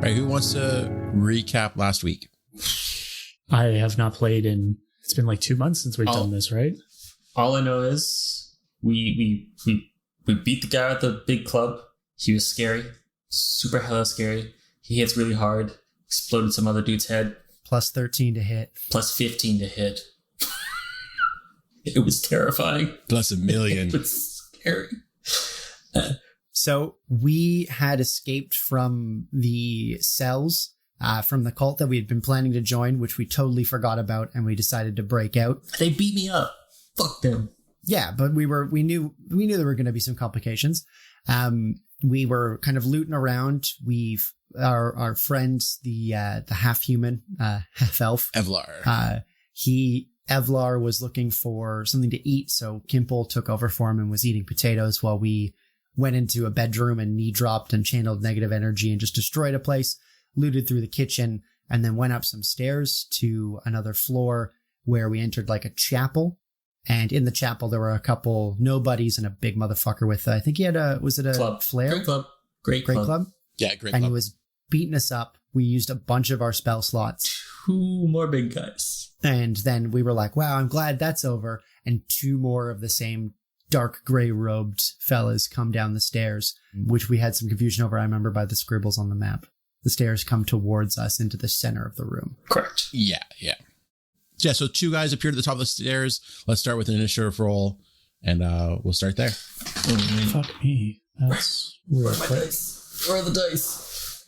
right, who wants to recap last week? I have not played it's been like 2 months since we've done this, right? All I know is we beat the guy at the big club. He was scary. Super hella scary. He hits really hard. Exploded some other dude's head. Plus 13 to hit. Plus 15 to hit. It was terrifying. Plus $1,000,000. It was scary. So we had escaped from the cells from the cult that we had been planning to join, which we totally forgot about, and we decided to break out. They beat me up. Fuck them. Yeah, but we knew there were going to be some complications. We were kind of looting around. Our friend, the half human, half elf, Evlar. Evlar was looking for something to eat, so Kimple took over for him and was eating potatoes while we went into a bedroom and knee dropped and channeled negative energy and just destroyed a place, looted through the kitchen, and then went up some stairs to another floor where we entered like a chapel. And in the chapel, there were a couple nobodies and a big motherfucker with, I think he had was it a club. flare? Great club. Great club? Yeah, great And club. he was beating us up. We used a bunch of our spell slots. 2 more big guys. And then we were like, wow, I'm glad that's over. And 2 more of the same dark gray robed fellas come down the stairs, which we had some confusion over, I remember, by the scribbles on the map. The stairs come towards us into the center of the room. Correct. Yeah. Yeah, so 2 guys appeared at the top of the stairs. Let's start with an initiative roll, and we'll start there. Fuck me. That's Where real are my quick. dice? Where are the dice?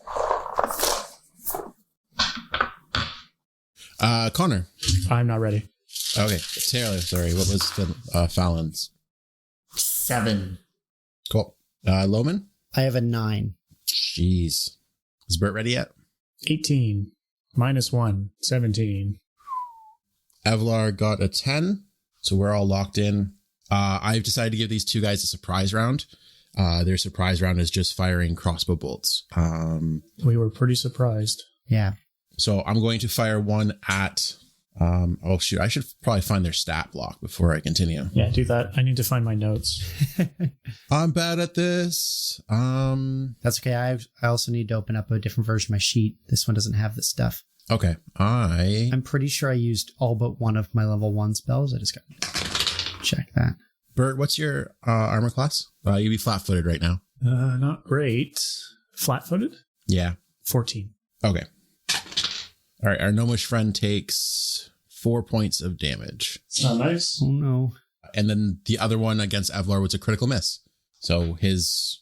Connor. I'm not ready. Okay, Taylor, sorry. What was the Fallon's? 7. Cool. Loman? I have a 9. Jeez. Is Bert ready yet? 18. -1. 17. Evlar got a 10, so we're all locked in. I've decided to give these 2 guys a surprise round. Their surprise round is just firing crossbow bolts. We were pretty surprised. Yeah. So I'm going to fire one at... oh, shoot. I should probably find their stat block before I continue. Yeah, do that. I need to find my notes. I'm bad at this. That's okay. I also need to open up a different version of my sheet. This one doesn't have this stuff. Okay. I'm pretty sure I used all but one of my level 1 spells. I just got to check that. Bert, what's your armor class? You'd be flat-footed right now. Not great. Flat-footed? Yeah. 14. Okay. All right. Our gnomish friend takes 4 points of damage. It's not nice. Oh, no. And then the other one against Evlar was a critical miss. So his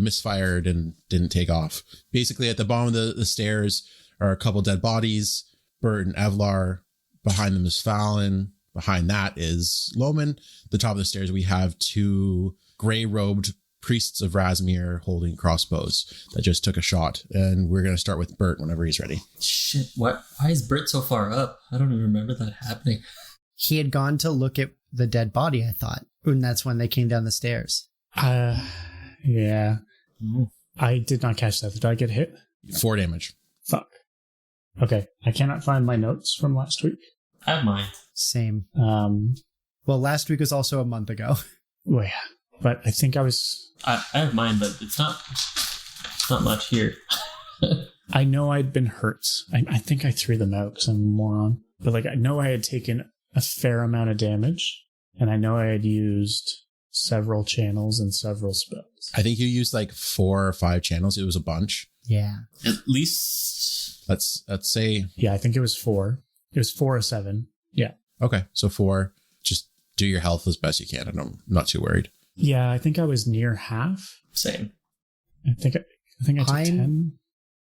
misfired and didn't take off. Basically, at the bottom of the stairs are a couple dead bodies. Bert and Evlar. Behind them is Fallon. Behind that is Loman. The top of the stairs, we have 2 gray-robed priests of Razmir holding crossbows that just took a shot. And we're going to start with Bert whenever he's ready. Shit, what? Why is Bert so far up? I don't even remember that happening. He had gone to look at the dead body, I thought. And that's when they came down the stairs. Yeah. I did not catch that. Did I get hit? 4 damage. Fuck. Okay. I cannot find my notes from last week. I have mine. Same. Well, last week was also a month ago. Well, yeah. But I think I have mine, but it's not much here. I know I'd been hurt. I think I threw them out because I'm a moron. But like, I know I had taken a fair amount of damage, and I know I had used several channels and several spells. I think you used like 4 or 5 channels. It was a bunch. Yeah. At least... Let's say... Yeah, I think it was 4. It was 4 or 7. Yeah. Okay, so 4. Just do your health as best you can, and I'm not too worried. Yeah, I think I was near half. Same. I think I took 10.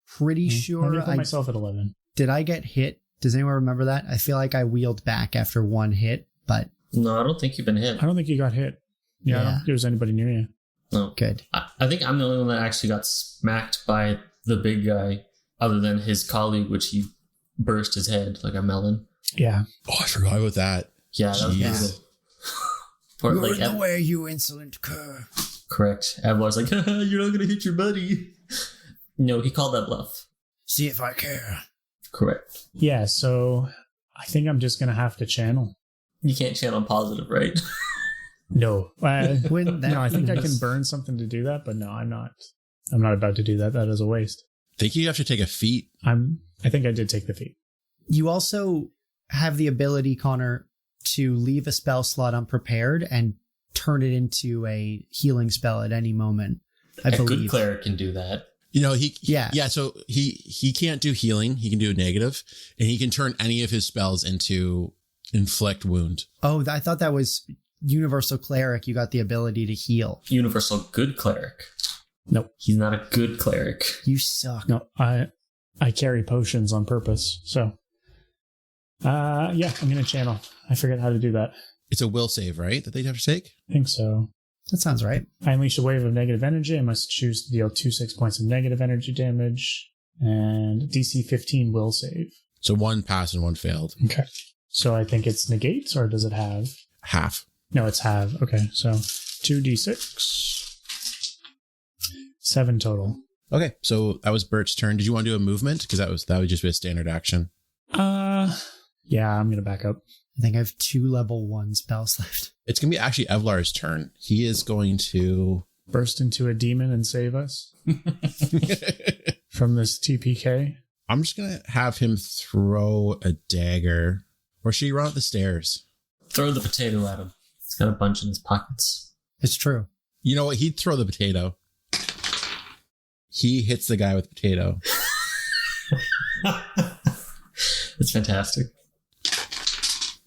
Pretty sure I put myself at 11. Did I get hit? Does anyone remember that? I feel like I wheeled back after 1 hit, but... No, I don't think you've been hit. I don't think you got hit. Yeah. I don't think there was anybody near you. No. Good. I think I'm the only one that actually got smacked by the big guy, other than his colleague, which he burst his head like a melon. Yeah. Oh, I forgot about that. Yeah, that was brutal. You're in the way, you insolent cur. Correct. Evlar's like, you're not going to hit your buddy. No, he called that bluff. See if I care. Correct. Yeah, so I think I'm just going to have to channel. You can't channel positive, right? No. No, I think I can happens- burn something to do that, but no, I'm not. I'm not about to do that. That is a waste. think you have to take a feat. I think I did take the feat. You also have the ability, Connor, to leave a spell slot unprepared and turn it into a healing spell at any moment. I believe. A good cleric can do that. So he can't do healing. He can do a negative, and he can turn any of his spells into inflict wound. Oh, I thought that was universal cleric. You got the ability to heal. Universal good cleric. Nope. He's not a good cleric. You suck. No, I carry potions on purpose. So, I'm going to channel. I forget how to do that. It's a will save, right? That they'd have to take? I think so. That sounds right. I unleash a wave of negative energy. I must choose to deal 2 points of negative energy damage. And DC 15 will save. So 1 passed and 1 failed. Okay. So I think it's negates, or does it have? Half. No, it's have. Okay, so 2d6. 7 total. Okay, so that was Bert's turn. Did you want to do a movement? Because that would just be a standard action. Yeah, I'm going to back up. I think I have 2 level 1 spells left. It's going to be actually Evlar's turn. He is going to burst into a demon and save us from this TPK. I'm just going to have him throw a dagger. Or should he run up the stairs? Throw the potato at him. He's got a bunch in his pockets. It's true. You know what? He'd throw the potato. He hits the guy with the potato. That's fantastic.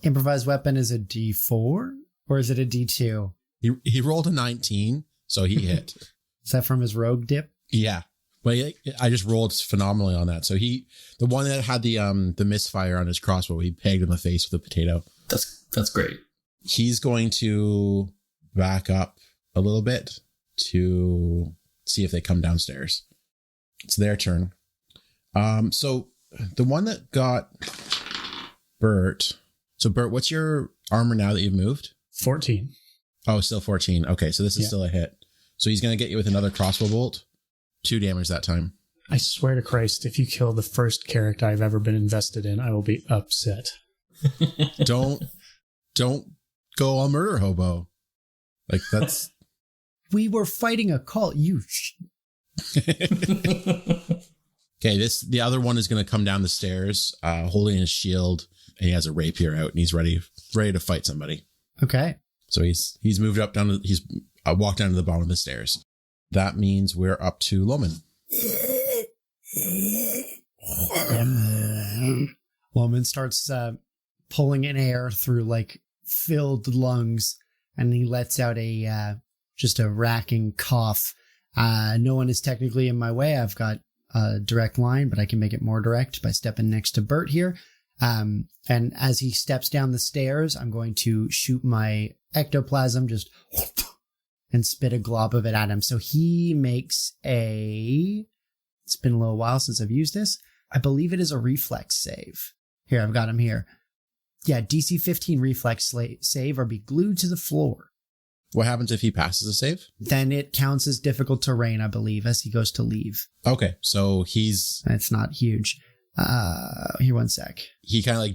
Improvised weapon is a D4 or is it a D2? He rolled a 19, so he hit. Is that from his rogue dip? Yeah. But I just rolled phenomenally on that. So the one that had the misfire on his crossbow, he pegged in the face with a potato. That's great. He's going to back up a little bit to see if they come downstairs. It's their turn. So the one that got Bert. So Bert, what's your armor now that you've moved? 14. Oh, still 14. Okay, so this is still a hit. So he's going to get you with another crossbow bolt. 2 damage that time. I swear to Christ, if you kill the first character I've ever been invested in, I will be upset. Don't go all murder hobo. Like that's. We were fighting a cult. Okay, the other one is going to come down the stairs, holding his shield, and he has a rapier out, and he's ready to fight somebody. Okay. So he's moved up down. He's walked down to the bottom of the stairs. That means we're up to Loman. Loman starts pulling in air through like filled lungs, and he lets out just a racking cough. No one is technically in my way. I've got a direct line, but I can make it more direct by stepping next to Bert here. And as he steps down the stairs, I'm going to shoot my ectoplasm just and spit a glob of it at him. So he makes it's been a little while since I've used this. I believe it is a reflex save. Here, I've got him here. Yeah, DC 15 reflex save or be glued to the floor. What happens if he passes a save? Then it counts as difficult terrain, I believe, as he goes to leave. Okay, so It's not huge. Here, one sec. He kind of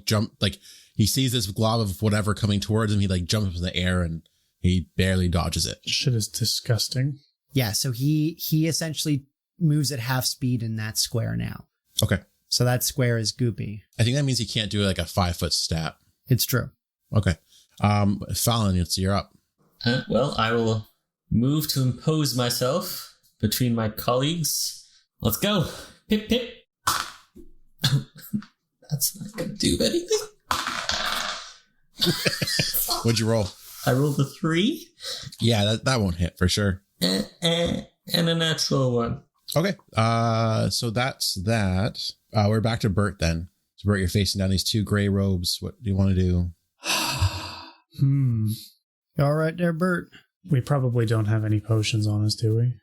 he sees this glob of whatever coming towards him. He jumps up in the air and he barely dodges it. Shit is disgusting. Yeah, so he essentially moves at half speed in that square now. Okay. So that square is goopy. I think that means he can't do a 5-foot step. It's true. Okay. Fallon, you're up. Well, I will move to impose myself between my colleagues. Let's go. Pip, pip. That's not going to do anything. What'd you roll? I rolled a 3. Yeah, that won't hit for sure. And a natural 1. Okay. So that's that. We're back to Bert then. So Bert, you're facing down these 2 gray robes. What do you want to do? You all right there, Bert? We probably don't have any potions on us, do we?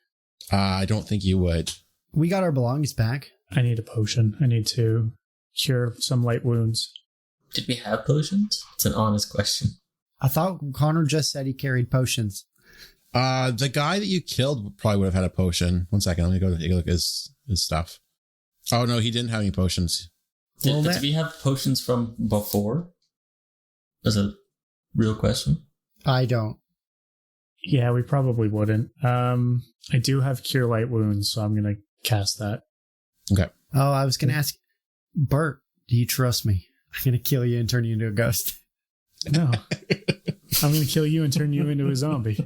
I don't think you would. We got our belongings back. I need a potion. I need to cure some light wounds. Did we have potions? It's an honest question. I thought Connor just said he carried potions. The guy that you killed probably would have had a potion. One second, let me go take a look at his stuff. Oh no, he didn't have any potions. Did we have potions from before? That's a real question. I don't. Yeah, we probably wouldn't. I do have cure light wounds, so I'm going to cast that. Okay. Oh, I was going to ask, Bert, do you trust me? I'm going to kill you and turn you into a ghost. No. I'm going to kill you and turn you into a zombie.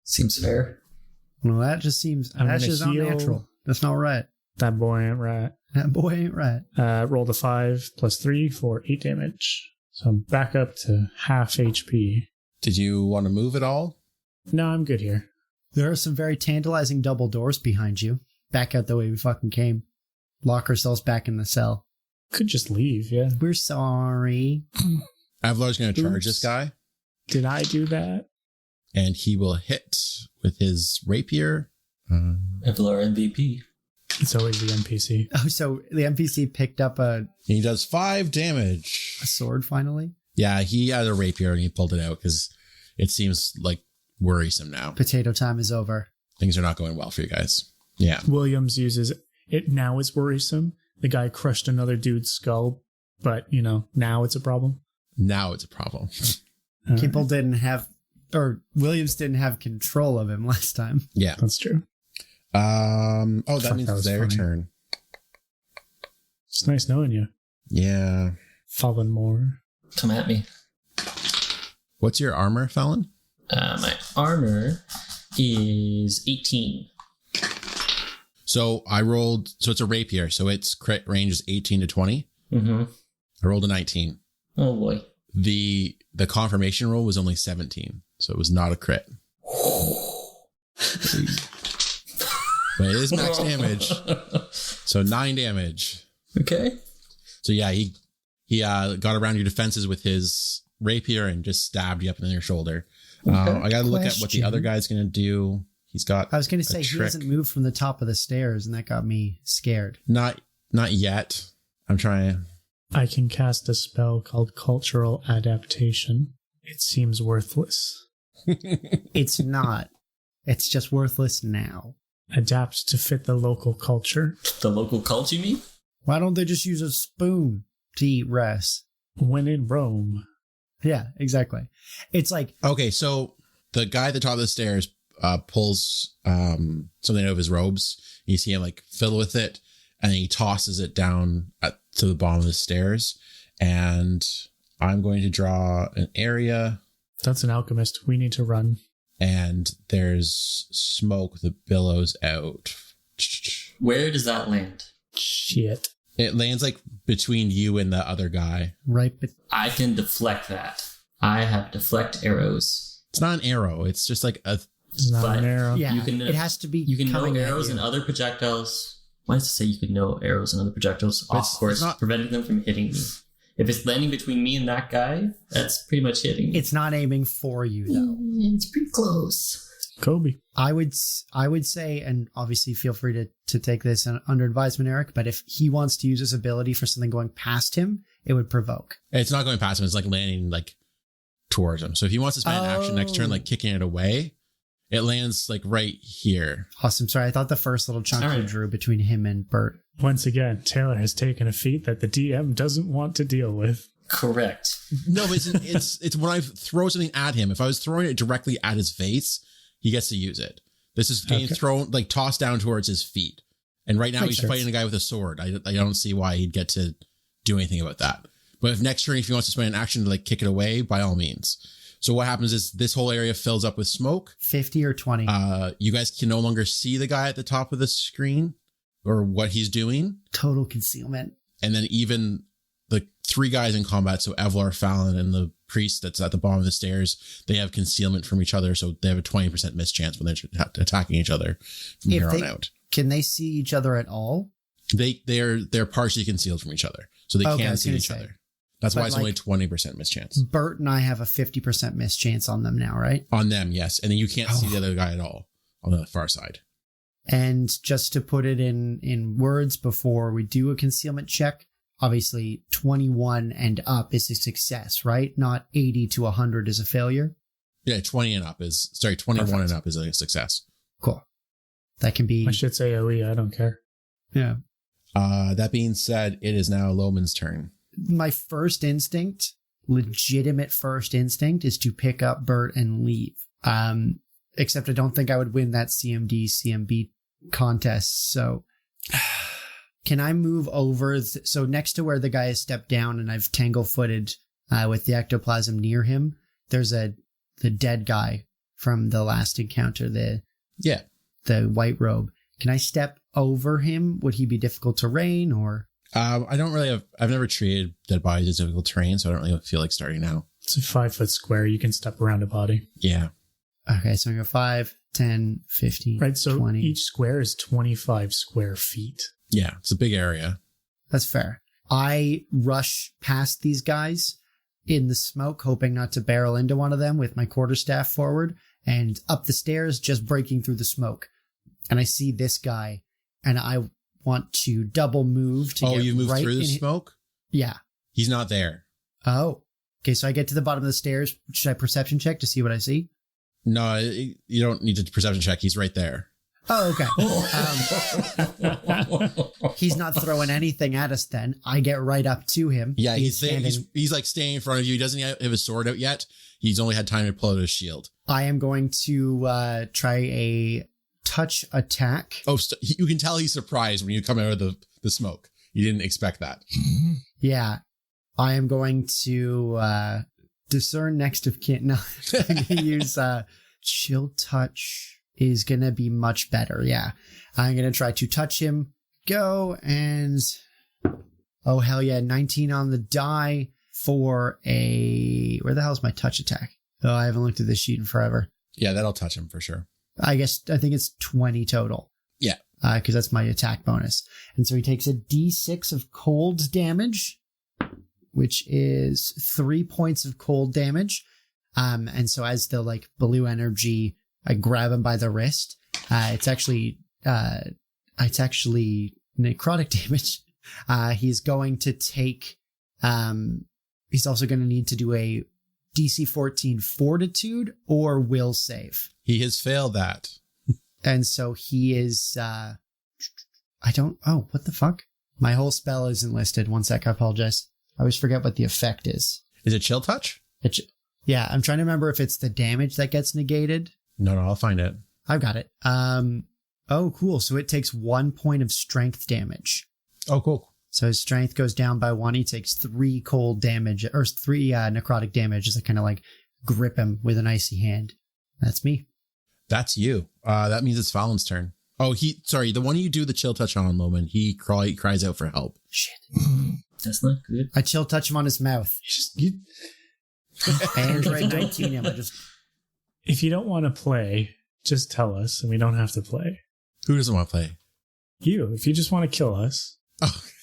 Seems fair. Well, that just seems, that's just not natural. That's not right. That boy ain't right. That boy ain't right. Rolled a 5 plus 3 for 8 damage. So I'm back up to half HP. Did you want to move at all? No, I'm good here. There are some very tantalizing double doors behind you. Back out the way we fucking came. Lock ourselves back in the cell. Could just leave, yeah. We're sorry. Avalar's going to charge Oops. this guy. Did I do that? And he will hit with his rapier. Evelar MVP. It's always the NPC. Oh, so the NPC picked up a He does 5 damage. sword finally? Yeah, he had a rapier and he pulled it out because it seems like worrisome now. Potato time is over. Things are not going well for you guys. Yeah. Williams uses it. Now it's worrisome. The guy crushed another dude's skull, but, now it's a problem. Now it's a problem. Kimple didn't have, or Williams didn't have control of him last time. Yeah. That's true. That Fuck, means that it's was their funny. turn. It's nice knowing you. Yeah. Fallen more. Come at me. What's your armor, Felon? My armor is 18. So I rolled, so it's a rapier, so its crit range is 18 to 20. Mm-hmm. I rolled a 19. Oh boy. The confirmation roll was only 17, so it was not a crit. But it is max damage. So 9 damage. Okay. So yeah, he got around your defenses with his rapier and just stabbed you up in your shoulder. I got to look at what the other guy's going to do. He's got I was going to say, a he trick. hasn't moved from the top of the stairs, and that got me scared. Not yet. I'm trying. I can cast a spell called Cultural Adaptation. It seems worthless. It's not. It's just worthless now. Adapt to fit the local culture. The local cult, you mean? Why don't they just use a spoon to eat rice? When in Rome. Yeah, exactly. It's like, Okay, so the guy at the top of the stairs pulls something out of his robes. You see him like fiddle with it, and he tosses it down to the bottom of the stairs. And I'm going to draw an area, That's an alchemist. We need to run. and there's smoke that billows out. Where does that land? Shit. It lands like between you and the other guy. right, but I can deflect that. I have deflect arrows. It's not an arrow. It's just like a. It's not But- an arrow. yeah, You can- it has to be You can know coming at arrows you. and other projectiles. Why does it say you can know arrows and other projectiles But off it's course, not- preventing them from hitting me? If it's landing between me and that guy, that's pretty much hitting me. It's not aiming for you, though. It's pretty close. Kobe. I would say, and obviously feel free to take this under advisement, Eric, but if he wants to use his ability for something going past him, it would provoke. It's not going past him. It's like landing like towards him. So if he wants to spend an action next turn, like kicking it away, it lands like right here. Awesome. Sorry, I thought the first little chunk All right. you drew between him and Bert. Once again, Taylor has taken a feat that the DM doesn't want to deal with. Correct. No, but it's when I throw something at him. If I was throwing it directly at his face, he gets to use it. This is getting Okay. thrown, like tossed down towards his feet. And right now Makes he's sense. fighting a guy with a sword. I don't see why he'd get to do anything about that. But if next turn, if he wants to spend an action to like kick it away, by all means. So what happens is this whole area fills up with smoke. 50 or 20. You guys can no longer see the guy at the top of the screen or what he's doing. Total concealment. And then even the 3 guys in combat, so Evelar, Fallon, and the priest that's at the bottom of the stairs, they have concealment from each other, so they have a 20% miss chance when they're attacking each other from If here on they- out. Can they see each other at all? They're partially concealed from each other, so they Okay, I can was see gonna each say. other. That's But why it's like- only 20% miss chance. Bert and I have a 50% miss chance on them now, right? On them, yes. And then you can't see Oh. the other guy at all on the far side. And just to put it in words before we do a concealment check, obviously 21 and up is a success, right? Not 80 to 100 is a failure. Yeah, 21 and up is a success. Cool. That can be, My shit's AoE. I don't care. yeah. That being said, it is now Loman's turn. My first instinct, legitimate first instinct, is to pick up Bert and leave. Except I don't think I would win that CMB contest. So Can I move over? So next to where the guy has stepped down and I've tangle-footed with the ectoplasm near him, there's the dead guy from the last encounter, the white robe. Can I step over him? Would he be difficult terrain or? I don't really I've never treated dead bodies as difficult terrain, so I don't really feel like starting now. It's a 5-foot square. You can step around a body. Yeah. Okay, so I go 5, 10, 15, right, so 20. Each square is 25 square feet. Yeah, it's a big area. That's fair. I rush past these guys in the smoke, hoping not to barrel into one of them with my quarterstaff forward, and up the stairs, just breaking through the smoke. And I see this guy, and I want to double move to get you moved right through the in smoke? Yeah. He's not there. Oh. Okay, so I get to the bottom of the stairs. Should I perception check to see what I see? No, you don't need to perception check. He's right there. Oh, okay. He's not throwing anything at us then. I get right up to him. Yeah, he's like staying in front of you. He doesn't have his sword out yet. He's only had time to pull out his shield. I am going to try a touch attack. Oh, you can tell he's surprised when you come out of the smoke. You didn't expect that. Yeah. I am going to discern next of kin. No, I'm going to use chill touch is going to be much better. Yeah. I'm going to try to touch him. Go and... Oh, hell yeah. 19 on the die for a... Where the hell is my touch attack? Oh, I haven't looked at this sheet in forever. Yeah, that'll touch him for sure. I think it's 20 total. Yeah. Because that's my attack bonus. And so he takes a d6 of cold damage, which is 3 points of cold damage. And so as the blue energy, I grab him by the wrist. It's actually necrotic damage. He's going to take, he's also going to need to do a DC 14 fortitude or will save. He has failed that. And so he is, what the fuck? My whole spell isn't listed. One sec, I apologize. I always forget what the effect is. Is it chill touch? Yeah, I'm trying to remember if it's the damage that gets negated. No, I'll find it. I've got it. Oh, cool. So it takes 1 point of strength damage. Oh, cool. So his strength goes down by 1. He takes 3 cold damage, or 3 necrotic damage as I kind of grip him with an icy hand. That's me. That's you. That means it's Fallon's turn. Oh, the one you do the chill touch on, Loman, he cries out for help. Shit. That's not good. I chill touch him on his mouth. Android 19 him. If you don't want to play, just tell us and we don't have to play. Who doesn't want to play? You. If you just want to kill us,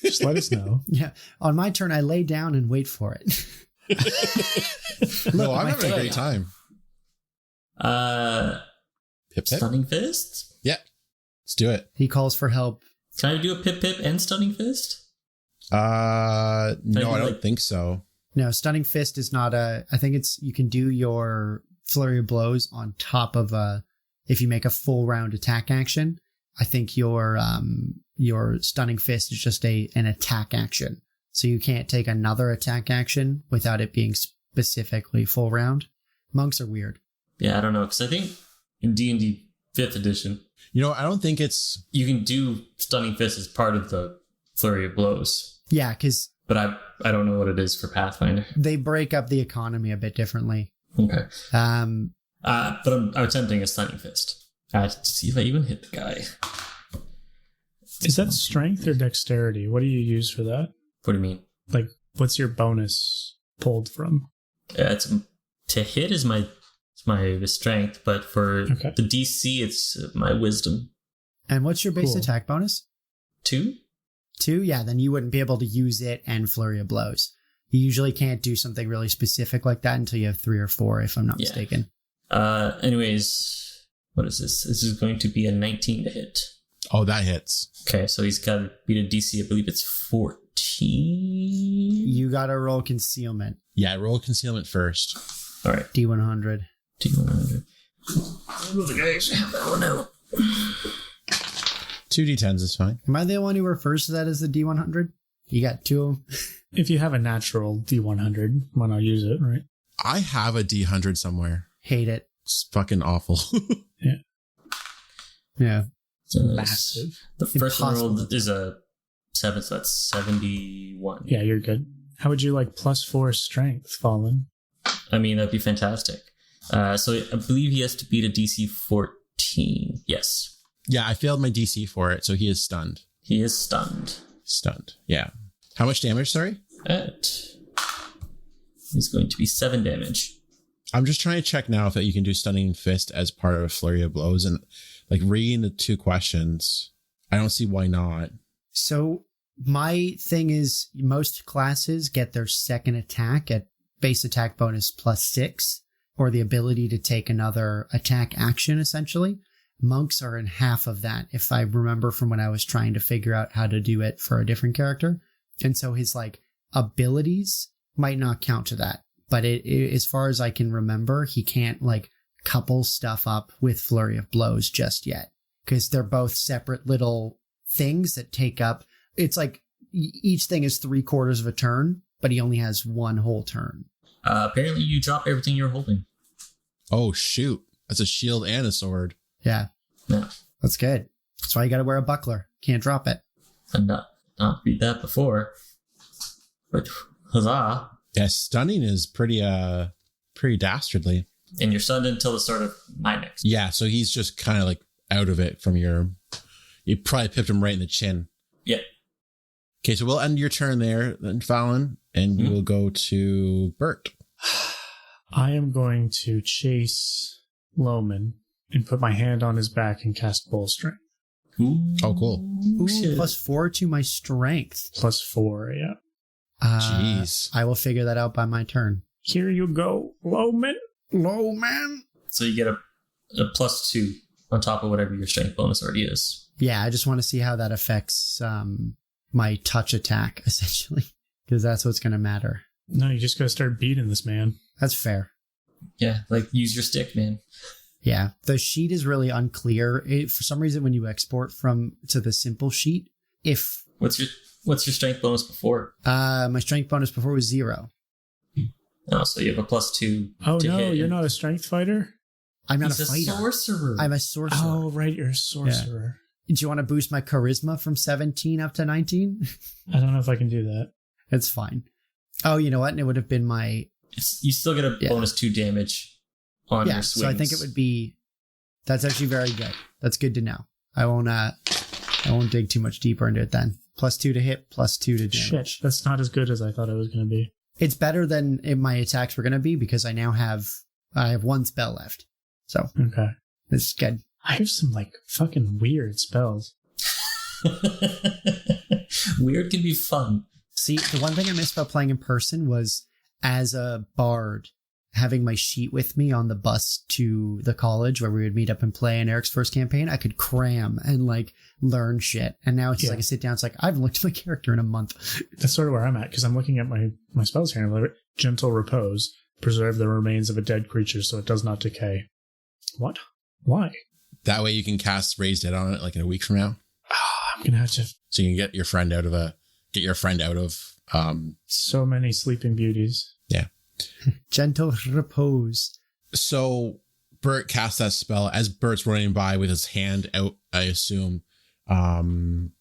just let us know. Yeah. On my turn, I lay down and wait for it. No, I'm having a great time. Pip. Stunning Fist? Yeah. Let's do it. He calls for help. Can I do a Pip and Stunning Fist? No, I don't think so. No, Stunning Fist is not I think you can do your Flurry of Blows on top of if you make a full round attack action. I think your Stunning Fist is just an attack action. So you can't take another attack action without it being specifically full round. Monks are weird. Yeah, I don't know, because I think in D&D 5th edition, I don't think it's... You can do Stunning Fist as part of the Flurry of Blows. Yeah, because... But I don't know what it is for Pathfinder. They break up the economy a bit differently. Okay. But I'm attempting a Stunning Fist. To see if I even hit the guy. Is that strength or dexterity? What do you use for that? What do you mean? What's your bonus pulled from? To hit is my strength, but for the DC, it's my wisdom. And what's your base attack bonus? 2? 2? Yeah, then you wouldn't be able to use it and Flurry of Blows. You usually can't do something really specific like that until you have 3 or 4, if I'm not mistaken. Anyways, what is this? This is going to be a 19 to hit. Oh, that hits. Okay, so he's got to beat a DC, I believe it's 14. You got to roll concealment. Yeah, roll concealment first. All right. D100. D100. Move the guys. That one out. 2d10s is fine. Am I the one who refers to that as the D100? You got 2 of them? If you have a natural D100, why not use it, right? I have a D100 somewhere. Hate it. It's fucking awful. Yeah. Yeah. massive. The first one Impossible. rolled is a 7, so that's 71. Yeah, you're good. How would you like +4 strength, Fallen? I mean, that'd be fantastic. So I believe he has to beat a DC 14. Yes. Yeah, I failed my DC for it, so he is stunned. He is stunned. Stunned. Yeah. How much damage, sorry? It is going to be 7 damage. I'm just trying to check now if you can do Stunning Fist as part of a flurry of blows. And like reading the 2 questions, I don't see why not. So my thing is most classes get their second attack at base attack bonus +6, or the ability to take another attack action, essentially. Monks are in half of that, if I remember from when I was trying to figure out how to do it for a different character. And so his like abilities might not count to that. But as far as I can remember, he can't like couple stuff up with Flurry of Blows just yet, because they're both separate little things that take up. It's like each thing is 3/4 of a turn, but he only has 1 whole turn. Apparently, you drop everything you're holding. Oh, shoot. That's a shield and a sword. Yeah. Yeah. That's good. That's why you got to wear a buckler. Can't drop it. And not read that before. But huzzah. Yeah, stunning is pretty dastardly. And you're stunned until the start of my next. Yeah, so he's just kind of like out of it from your... You probably pipped him right in the chin. Yeah. Okay, so we'll end your turn there, then, Fallon, and we will go to Bert. I am going to chase Loman and put my hand on his back and cast Bull Strength. Ooh. Oh, cool. Ooh, Shit. +4 to my strength. +4, yeah. Jeez. I will figure that out by my turn. Here you go, Loman. Low man. So you get a +2 on top of whatever your strength bonus already is. Yeah, I just want to see how that affects my touch attack, essentially, because that's what's going to matter. No, you just gotta start beating this man. That's fair. Yeah, like use your stick, man. Yeah, the sheet is really unclear. For some reason, when you export to the simple sheet, if What's your strength bonus before? my strength bonus before was 0. Oh, so you have a +2. Oh to no, hit. you're not a strength fighter? I'm not He's a fighter. sorcerer. I'm a sorcerer. Oh, right, you're a sorcerer. Do you want to boost my charisma from 17 up to 19? I don't know if I can do that. It's fine. Oh, you know what? And it would have been my... You still get a bonus 2 damage on your swings. So I think it would be... That's actually very good. That's good to know. I won't dig too much deeper into it then. +2 to hit, +2 to damage. Shit, that's not as good as I thought it was going to be. It's better than my attacks were going to be because I have 1 spell left. So Okay. this is good. I have some, like, fucking weird spells. Weird can be fun. See, the one thing I missed about playing in person was, as a bard, having my sheet with me on the bus to the college where we would meet up and play in Eric's first campaign, I could cram and like learn shit. And now it's just like I sit down, it's like, I haven't looked at my character in a month. That's sort of where I'm at, because I'm looking at my spells here, and I'm like, Gentle Repose, preserve the remains of a dead creature so it does not decay. What? Why? That way you can cast Raise Dead on it like in a week from now. I'm going to have to... So you can get your friend out of So many Sleeping Beauties. Yeah. Gentle repose. So Bert casts that spell as Bert's running by with his hand out, I assume. You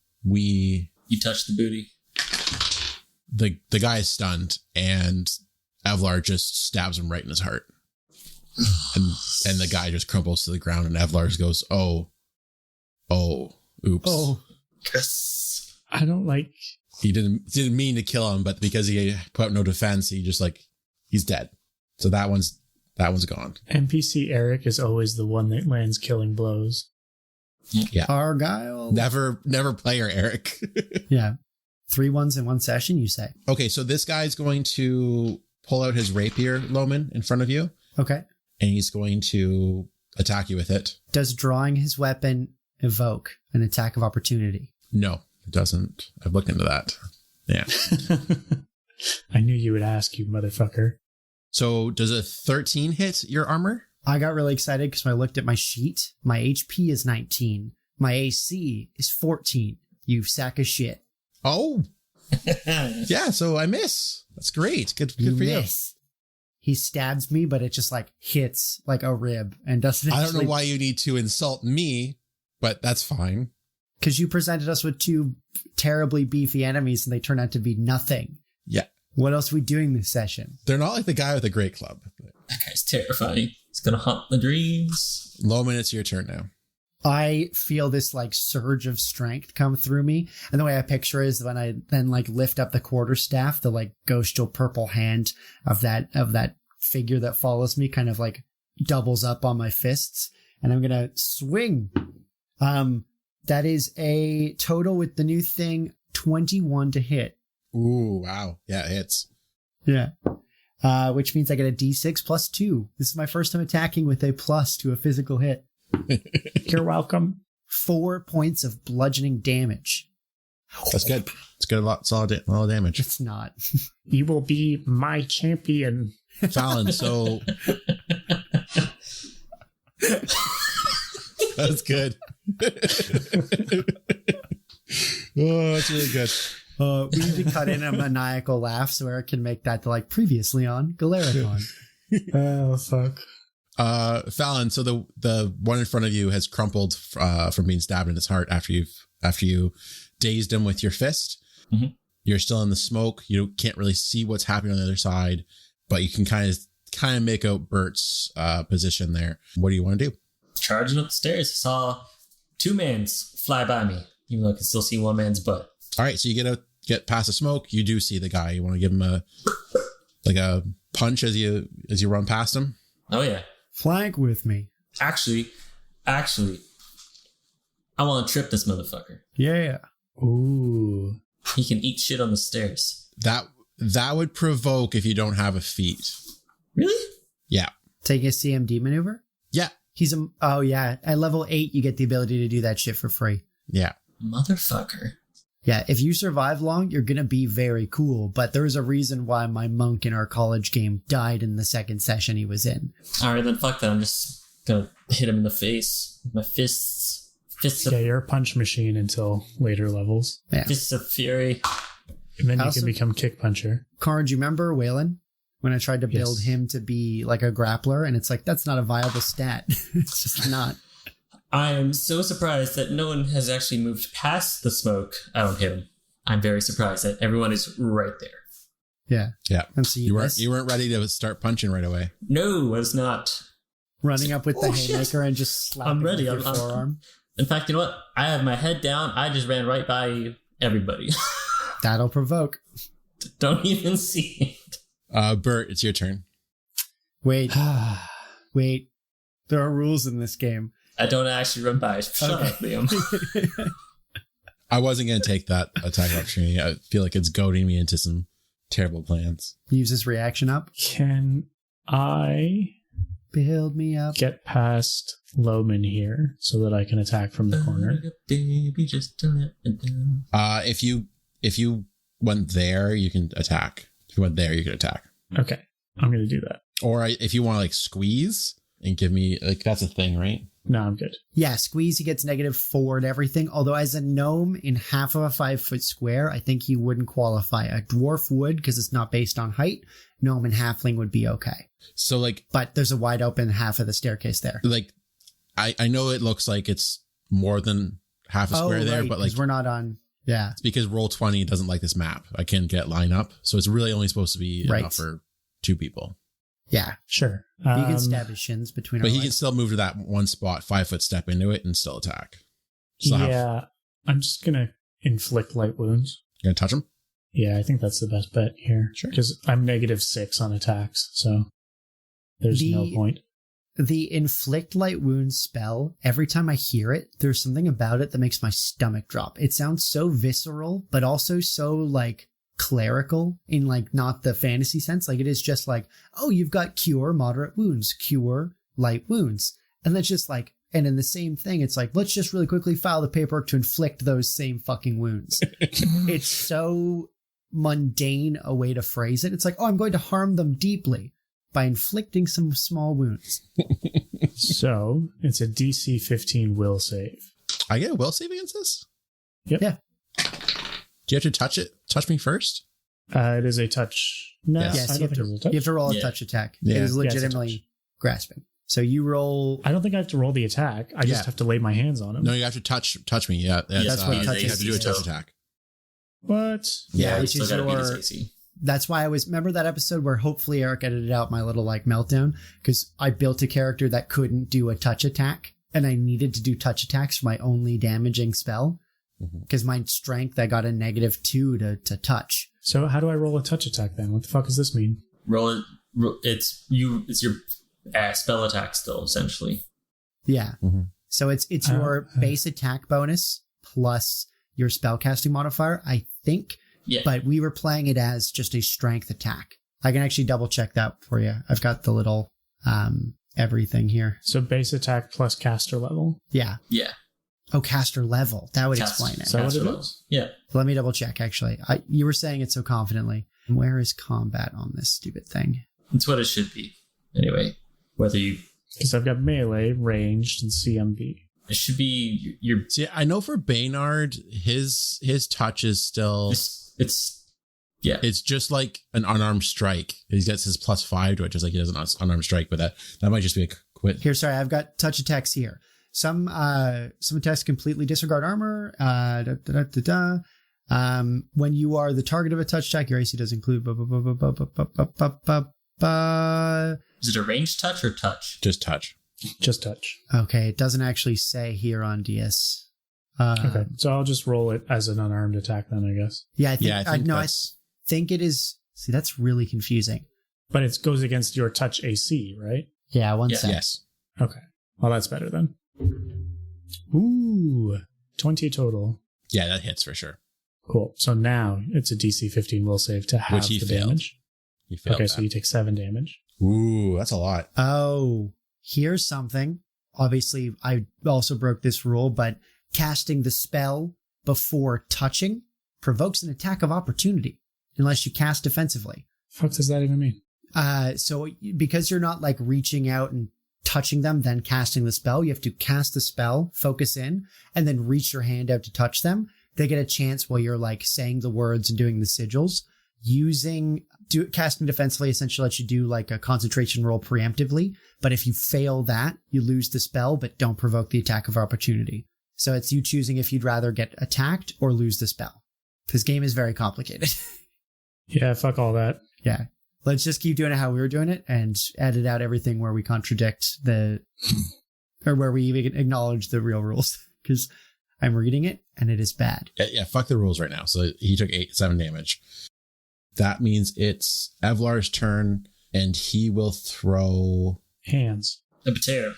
touch the booty. The guy is stunned and Evlar just stabs him right in his heart. And the guy just crumbles to the ground and Evlar just goes, oh, oops. Oh, Yes. I don't like... He didn't mean to kill him, but because he put up no defense, he just he's dead. So that one's gone. NPC Eric is always the one that lands killing blows. Yeah. Argyle. Never player Eric. Yeah. 3 ones in 1 session, you say? Okay, so this guy's going to pull out his rapier, Loman, in front of you, Okay. and he's going to attack you with it. Does drawing his weapon evoke an attack of opportunity? No, it doesn't. I've looked into that. Yeah. I knew you would ask, you motherfucker. So does a 13 hit your armor? I got really excited because when I looked at my sheet, my HP is 19. My AC is 14. You sack of shit. Oh, yeah. So I miss. That's great. Good for you. Miss. He stabs me, but it just hits like a rib and doesn't I don't know actually... why you need to insult me but that's fine. Because you presented us with 2 terribly beefy enemies and they turned out to be nothing. Yeah. What else are we doing this session? They're not like the guy with the great club. That guy's terrifying. He's gonna haunt the dreams. Loman, it's your turn now. I feel this like surge of strength come through me. And the way I picture is when I then like lift up the quarterstaff, the like ghostly purple hand of that figure that follows me kind of like doubles up on my fists. And I'm going to swing. That is a total with the new thing, 21 to hit. Ooh, wow. Yeah, it hits. Yeah. Which means I get a D6 plus 2. This is my first time attacking with a plus to a physical hit. You're welcome. 4 points of bludgeoning damage. That's good. It's good. A lot of damage. It's not. You will be my champion. Fallon, so... That's good. Oh, that's really good. We need to cut in a maniacal laugh so Eric can make that to like previously on Golericon. Oh, fuck. Fallon, so the one in front of you has crumpled from being stabbed in his heart after you dazed him with your fist. Mm-hmm. You're still in the smoke. You can't really see what's happening on the other side, but you can kind of make out Bert's position there. What do you want to do? Charging up the stairs. I saw 2 mans fly by me, even though I can still see 1 man's butt. All right, so you get past the smoke. You do see the guy. You want to give him a punch as you run past him. Oh yeah. Flank with me. Actually, I want to trip this motherfucker. Yeah. Ooh. He can eat shit on the stairs. That would provoke if you don't have a feat. Really? Yeah. Take a CMD maneuver? Yeah. At level 8, you get the ability to do that shit for free. Yeah. Motherfucker. Yeah, if you survive long, you're going to be very cool, but there's a reason why my monk in our college game died in the second session he was in. Alright, then fuck that. I'm just gonna hit him in the face with my fists. Yeah, you're a punch machine until later levels. Yeah. Fists of fury. And then you can become kick puncher. Karn, do you remember Waylon? When I tried to build Yes. him to be like a grappler, and it's like, that's not a viable stat. It's just not. I am so surprised that no one has actually moved past the smoke. I don't hit him. I'm very surprised that everyone is right there. Yeah. Yeah. And so You weren't ready to start punching right away. No, I was not. running up with the shit. haymaker and just slapping I'm ready. with your forearm. In fact, you know what? I have my head down. I just ran right by everybody. That'll provoke. Don't even see it. Bert, it's your turn. Wait. There are rules in this game. I don't actually run by. Shut up, Liam. I wasn't going to take that attack opportunity. I feel like it's goading me into some terrible plans. Use his reaction up. Can I Build me up. get past Loman here so that I can attack from the corner? Baby, just turn it down. If you went there, you can attack. If you went there, you can attack. Okay, I'm going to do that. Or if you want to like squeeze and give me like, that's a thing, right? No, I'm good. Yeah, squeeze, he gets -4 and everything. Although as a gnome in half of a 5-foot square, I think he wouldn't qualify. A dwarf would because it's not based on height. Gnome and halfling would be okay. So like, But there's a wide open half of the staircase there. like, I know it looks like it's more than half a square there, right, but like, 'cause we're not on. Yeah. it's because Roll20 doesn't like this map. I can't get line up. So it's really only supposed to be Right. enough for 2 people. Yeah. Sure. You can stab his shins between our But he legs. can still move to that one spot, 5-foot step into it and still attack. Still Yeah, I'm just going to inflict light wounds. You gonna touch him? Yeah, I think that's the best bet here. Sure. Because I'm -6 on attacks, so there's no point. The inflict light wounds spell, every time I hear it, there's something about it that makes my stomach drop. It sounds so visceral, but also so like clerical in like not the fantasy sense. Like it is just like, oh, you've got cure moderate wounds, cure light wounds. And that's just like, and in the same thing, it's like, let's just really quickly file the paperwork to inflict those same fucking wounds. It's so mundane a way to phrase it. It's like, oh, I'm going to harm them deeply by inflicting some small wounds. So it's a DC 15 will save. I get a will save against this? Yep. Yeah. Do you have to touch it? Touch me first? It is a touch. No, Yes. Yes, I you don't have think it's a touch. to roll a Yeah. touch attack. Yeah. It is Yeah, it's a legitimately touch. grasping. So you roll. I don't think I have to roll the attack. I just have to lay my hands on him. No, you have to touch me. Yeah, that's what touch you have to do a touch still. attack. What? Yeah, you which still is gotta beat his your. AC. That's why I was. Remember that episode where hopefully Eric edited out my little like meltdown because I built a character that couldn't do a touch attack, and I needed to do touch attacks for my only damaging spell because my strength I got a -2 to touch. So how do I roll a touch attack then? What the fuck does this mean? Roll it. It's your spell attack still, essentially. Yeah. Mm-hmm. So it's your base attack bonus plus your spellcasting modifier, I think. Yeah. But we were playing it as just a strength attack. I can actually double check that for you. I've got the little everything here. So base attack plus caster level. Yeah. Yeah. Oh, caster level. That would explain it. Is that what it Caster is? Yeah. Let me double check, actually. You were saying it so confidently. Where is combat on this stupid thing? That's what it should be. Anyway, whether you... Because I've got melee, ranged, and CMB. It should be your... See, I know for Baynard, his touch is still... Yeah. It's just like an unarmed strike. He gets his +5 to it, just like he does an unarmed strike, but that might just be a quit. Here, sorry, I've got touch attacks here. Some attacks completely disregard armor. When you are the target of a touch attack, your AC does include. Is it a ranged touch or touch? Just touch. Just touch. Okay, it doesn't actually say here on DS. Okay, so I'll just roll it as an unarmed attack then, I guess. Yeah, I think, I I think it is. See, that's really confusing. But it goes against your touch AC, right? Yeah, one Yeah. sec. Yes. Okay. Well, that's better then. Ooh, 20 total. Yeah, that hits for sure. Cool. So now it's a DC 15 will save to have Which he the failed. damage. You failed Okay, that. so you take 7 damage. Ooh, that's a lot. Oh, here's something. Obviously, I also broke this rule, but casting the spell before touching provokes an attack of opportunity unless you cast defensively. Fuck does that even mean? So because you're not like reaching out and touching them, then casting the spell, you have to cast the spell, focus in, and then reach your hand out to touch them. They get a chance while you're like saying the words and doing the sigils. Casting defensively essentially lets you do like a concentration roll preemptively. But if you fail that, you lose the spell, but don't provoke the attack of opportunity. So it's you choosing if you'd rather get attacked or lose the spell. This game is very complicated. Yeah, fuck all that. Yeah. Let's just keep doing it how we were doing it and edit out everything where we contradict or where we even acknowledge the real rules. Because I'm reading it and it is bad. Yeah, fuck the rules right now. So he took 7 damage. That means it's Evlar's turn, and he will throw Hands. A potato.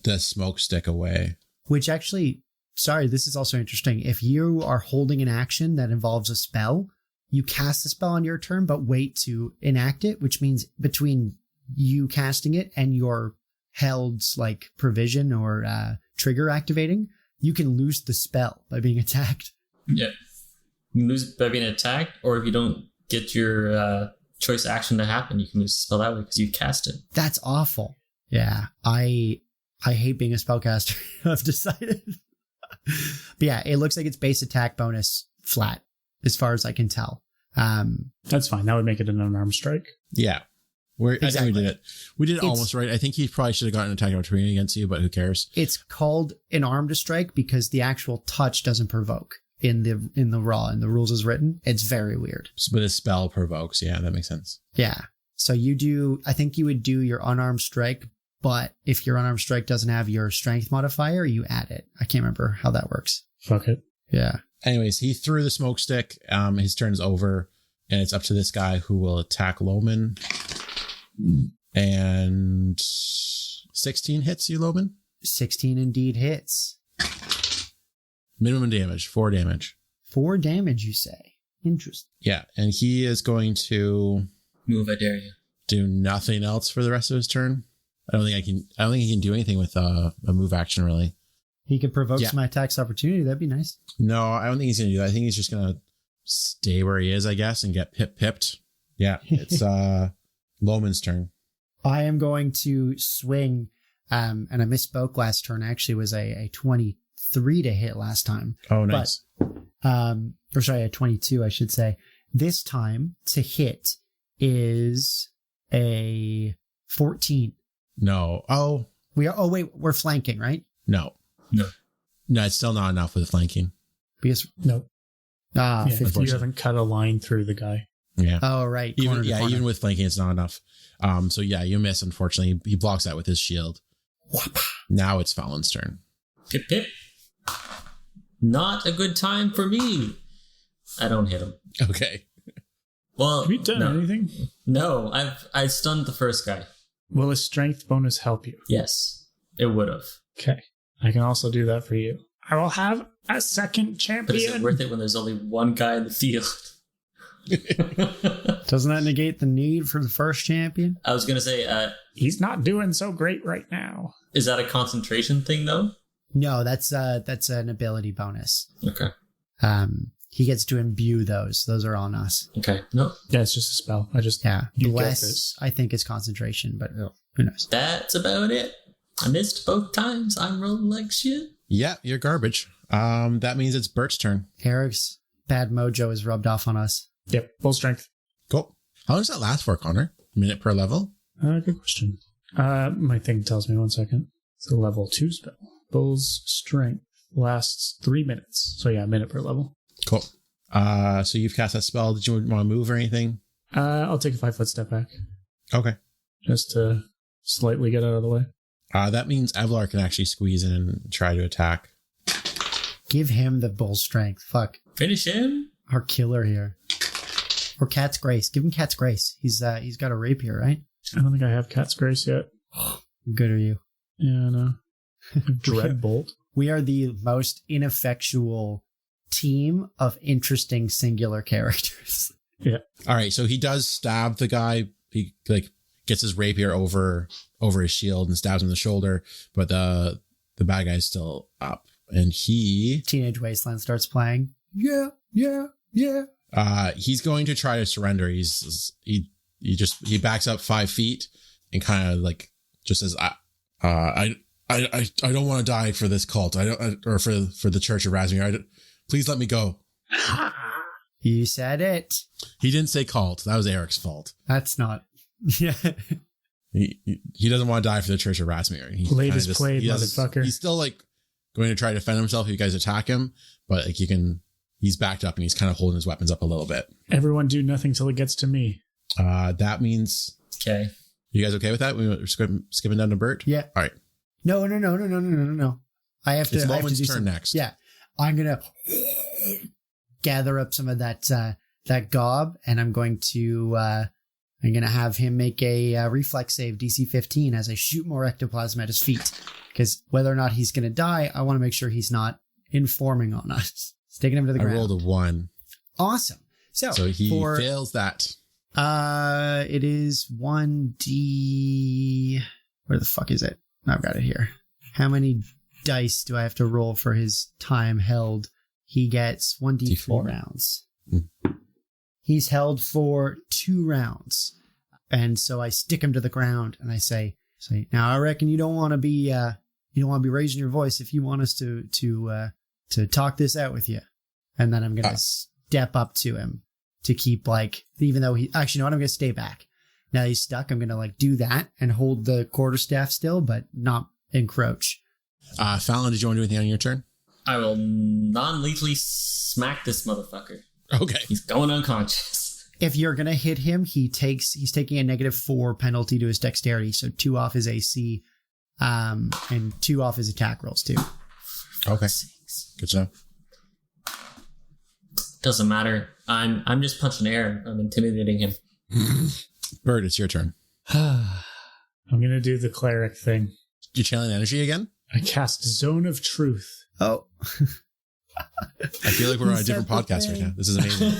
the smoke stick away. Which actually, sorry, this is also interesting. If you are holding an action that involves a spell, you cast the spell on your turn, but wait to enact it, which means between you casting it and your held like provision or trigger activating, you can lose the spell by being attacked. Yeah. You lose by being attacked, or if you don't get your choice action to happen, you can lose the spell that way because you cast it. That's awful. Yeah, I hate being a spellcaster. I've decided. But yeah, it looks like it's base attack bonus flat, as far as I can tell. That's fine. That would make it an unarmed strike. Yeah. I think Exactly. we did it. We did it almost right. I think he probably should have gotten an attack of opportunity against you, but who cares? It's called an armed strike because the actual touch doesn't provoke in the rules as written. It's very weird. But his spell provokes. Yeah, that makes sense. Yeah. So I think you would do your unarmed strike, but if your unarmed strike doesn't have your strength modifier, you add it. I can't remember how that works. Fuck it. Yeah. Anyways, he threw the smoke stick. His turn is over, and it's up to this guy who will attack Loman. And 16 hits you, Loman? 16 indeed hits. Minimum damage, 4 damage. 4 damage, you say? Interesting. Yeah, and he is going to Move, I dare you. do nothing else for the rest of his turn. I don't think he can do anything with a move action, really. He could provoke some attacks opportunity. That'd be nice. No, I don't think he's going to do that. I think he's just going to stay where he is, I guess, and get pipped. Yeah, it's Loman's turn. I am going to swing, and I misspoke last turn. Actually, it was a 23 to hit last time. Oh, nice. Or sorry, a 22, I should say. This time to hit is a 14. No. Oh, we're flanking, right? No, it's still not enough with the flanking. Because No. Yeah, 50. you haven't cut a line through the guy. Yeah. Oh, right. Even with flanking, it's not enough. So yeah, you miss. Unfortunately, he blocks that with his shield. Now it's Fallon's turn. Pip pip. Not a good time for me. I don't hit him. Okay. Well, Have you done anything? No, I stunned the first guy. Will a strength bonus help you? Yes, it would have. Okay. I can also do that for you. I will have a second champion. But is it worth it when there's only one guy in the field? Doesn't that negate the need for the first champion? I was going to say, He's not doing so great right now. is that a concentration thing, though? No, that's an ability bonus. Okay. He gets to imbue those. Those are on us. Okay. No, Yeah, it's just a spell. You get Bless, this. I think, is concentration, but who knows? that's about it. I missed both times. I'm rolling like shit. Yeah, you're garbage. That means it's Bert's turn. Eric's bad mojo is rubbed off on us. Yep, full strength. Cool. How long does that last for, Connor? Minute per level? Good question. My thing tells me 1 second. It's a level 2 spell. Bull's strength lasts 3 minutes. So yeah, a minute per level. Cool. So you've cast that spell. Did you want to move or anything? I'll take a 5-foot step back. Okay. Just to slightly get out of the way. That means Evlar can actually squeeze in and try to attack. Give him the bull strength. Fuck. Finish him. Our killer here. Or Cat's Grace. Give him Cat's Grace. He's got a rapier, right? I don't think I have Cat's Grace yet. Good are you? Yeah, no. Dreadbolt. We are the most ineffectual team of interesting singular characters. Yeah. All right. So he does stab the guy. He gets his rapier over his shield and stabs him in the shoulder. But the bad guy's still up. And he... Teenage Wasteland starts playing. Yeah. He's going to try to surrender. He backs up 5 feet and kind of just says, I don't want to die for this cult. Or for the Church of Razmiran. Please let me go. You said it. He didn't say cult. That was Eric's fault. That's not. Yeah. He doesn't want to die for the Church of Razmiran. Latest played, motherfucker. He's still going to try to defend himself if you guys attack him, but he's backed up and he's kind of holding his weapons up a little bit. Everyone do nothing till it gets to me. That means... Okay. You guys okay with that? We're skipping down to Bert? Yeah. All right. No. I have to. It's Loman's do turn next. Yeah. I'm going to gather up some of that gob, and I'm going to have him make a reflex save, DC 15, as I shoot more ectoplasm at his feet. Because whether or not he's going to die, I want to make sure he's not informing on us. Sticking him to the ground. I rolled a 1. Awesome. So he fails that. It is 1d... Where the fuck is it? I've got it here. How many dice do I have to roll for his time held? He gets 1d4 rounds. He's held for 2 rounds. And so I stick him to the ground and I say, now I reckon you don't want to be raising your voice if you want us to talk this out with you. And then I'm going to step up to him to keep even though actually, no, I'm going to stay back. Now he's stuck. I'm going to do that and hold the quarterstaff still, but not encroach. Fallon, did you want to do anything on your turn? I will non-lethally smack this motherfucker. Okay. He's going unconscious. If you're going to hit him, he's taking a -4 penalty to his dexterity. So 2 off his AC, and 2 off his attack rolls too. Okay. Good to know. Doesn't matter. I'm just punching air. I'm intimidating him. Bert, it's your turn. I'm going to do the cleric thing. You channeling energy again? I cast Zone of Truth. Oh. I feel like we're on a different podcast right now. This is amazing.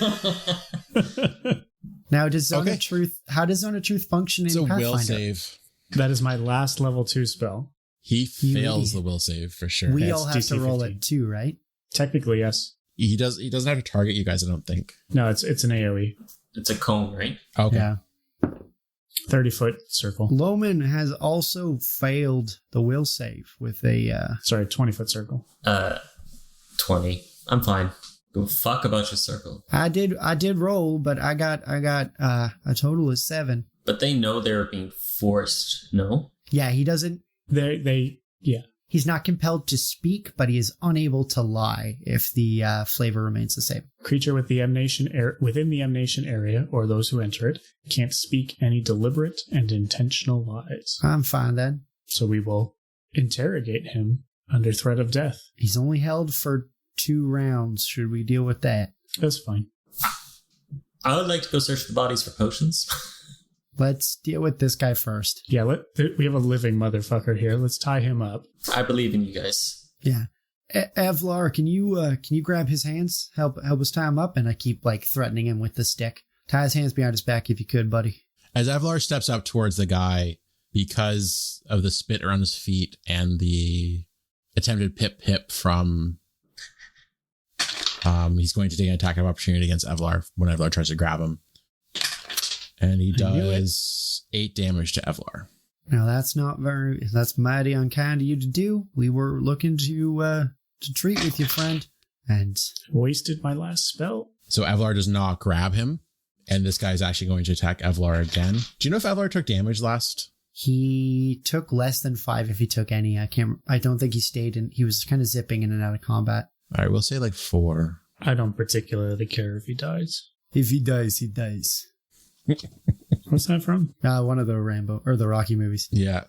Now, does Zone of Truth... How does Zone of Truth function in Pathfinder? It's a will save. That is my last level 2 spell. He fails the will save for sure. We Yeah, all have DC to roll 15. it too, right? Technically, yes. He doesn't have to target you guys, I don't think. No, it's an AoE. It's a cone, right? Okay. Yeah. 30-foot circle. Loman has also failed the will save with a... Sorry, 20-foot circle. 20. I'm fine. Go fuck about your circle. I did roll, but I got a total of 7. But they know they're being forced, no? Yeah, he doesn't Yeah. He's not compelled to speak, but he is unable to lie if the flavor remains the same. Creature with the within the emanation area, or those who enter it, can't speak any deliberate and intentional lies. I'm fine then. So we will interrogate him under threat of death. He's only held for 2 rounds. Should we deal with that? That's fine. I would like to go search the bodies for potions. Let's deal with this guy first. Yeah, we have a living motherfucker here. Let's tie him up. I believe in you guys. Yeah. Evlar, can you grab his hands? Help us tie him up? And I keep threatening him with the stick. Tie his hands behind his back if you could, buddy. As Evlar steps up towards the guy, because of the spit around his feet and the attempted pip from he's going to take an attack of opportunity against Evlar when Evlar tries to grab him. And he does 8 damage to Evlar. Now that's mighty unkind of you to do. We were looking to treat with you, friend. And wasted my last spell. So Evlar does not grab him. And this guy is actually going to attack Evlar again. Do you know if Evlar took damage last? He took less than 5 if he took any. I don't think he stayed in. He was kind of zipping in and out of combat. All right, we'll say 4. I don't particularly care if he dies. If he dies, he dies. What's that from? One of the Rambo or the Rocky movies. Yeah.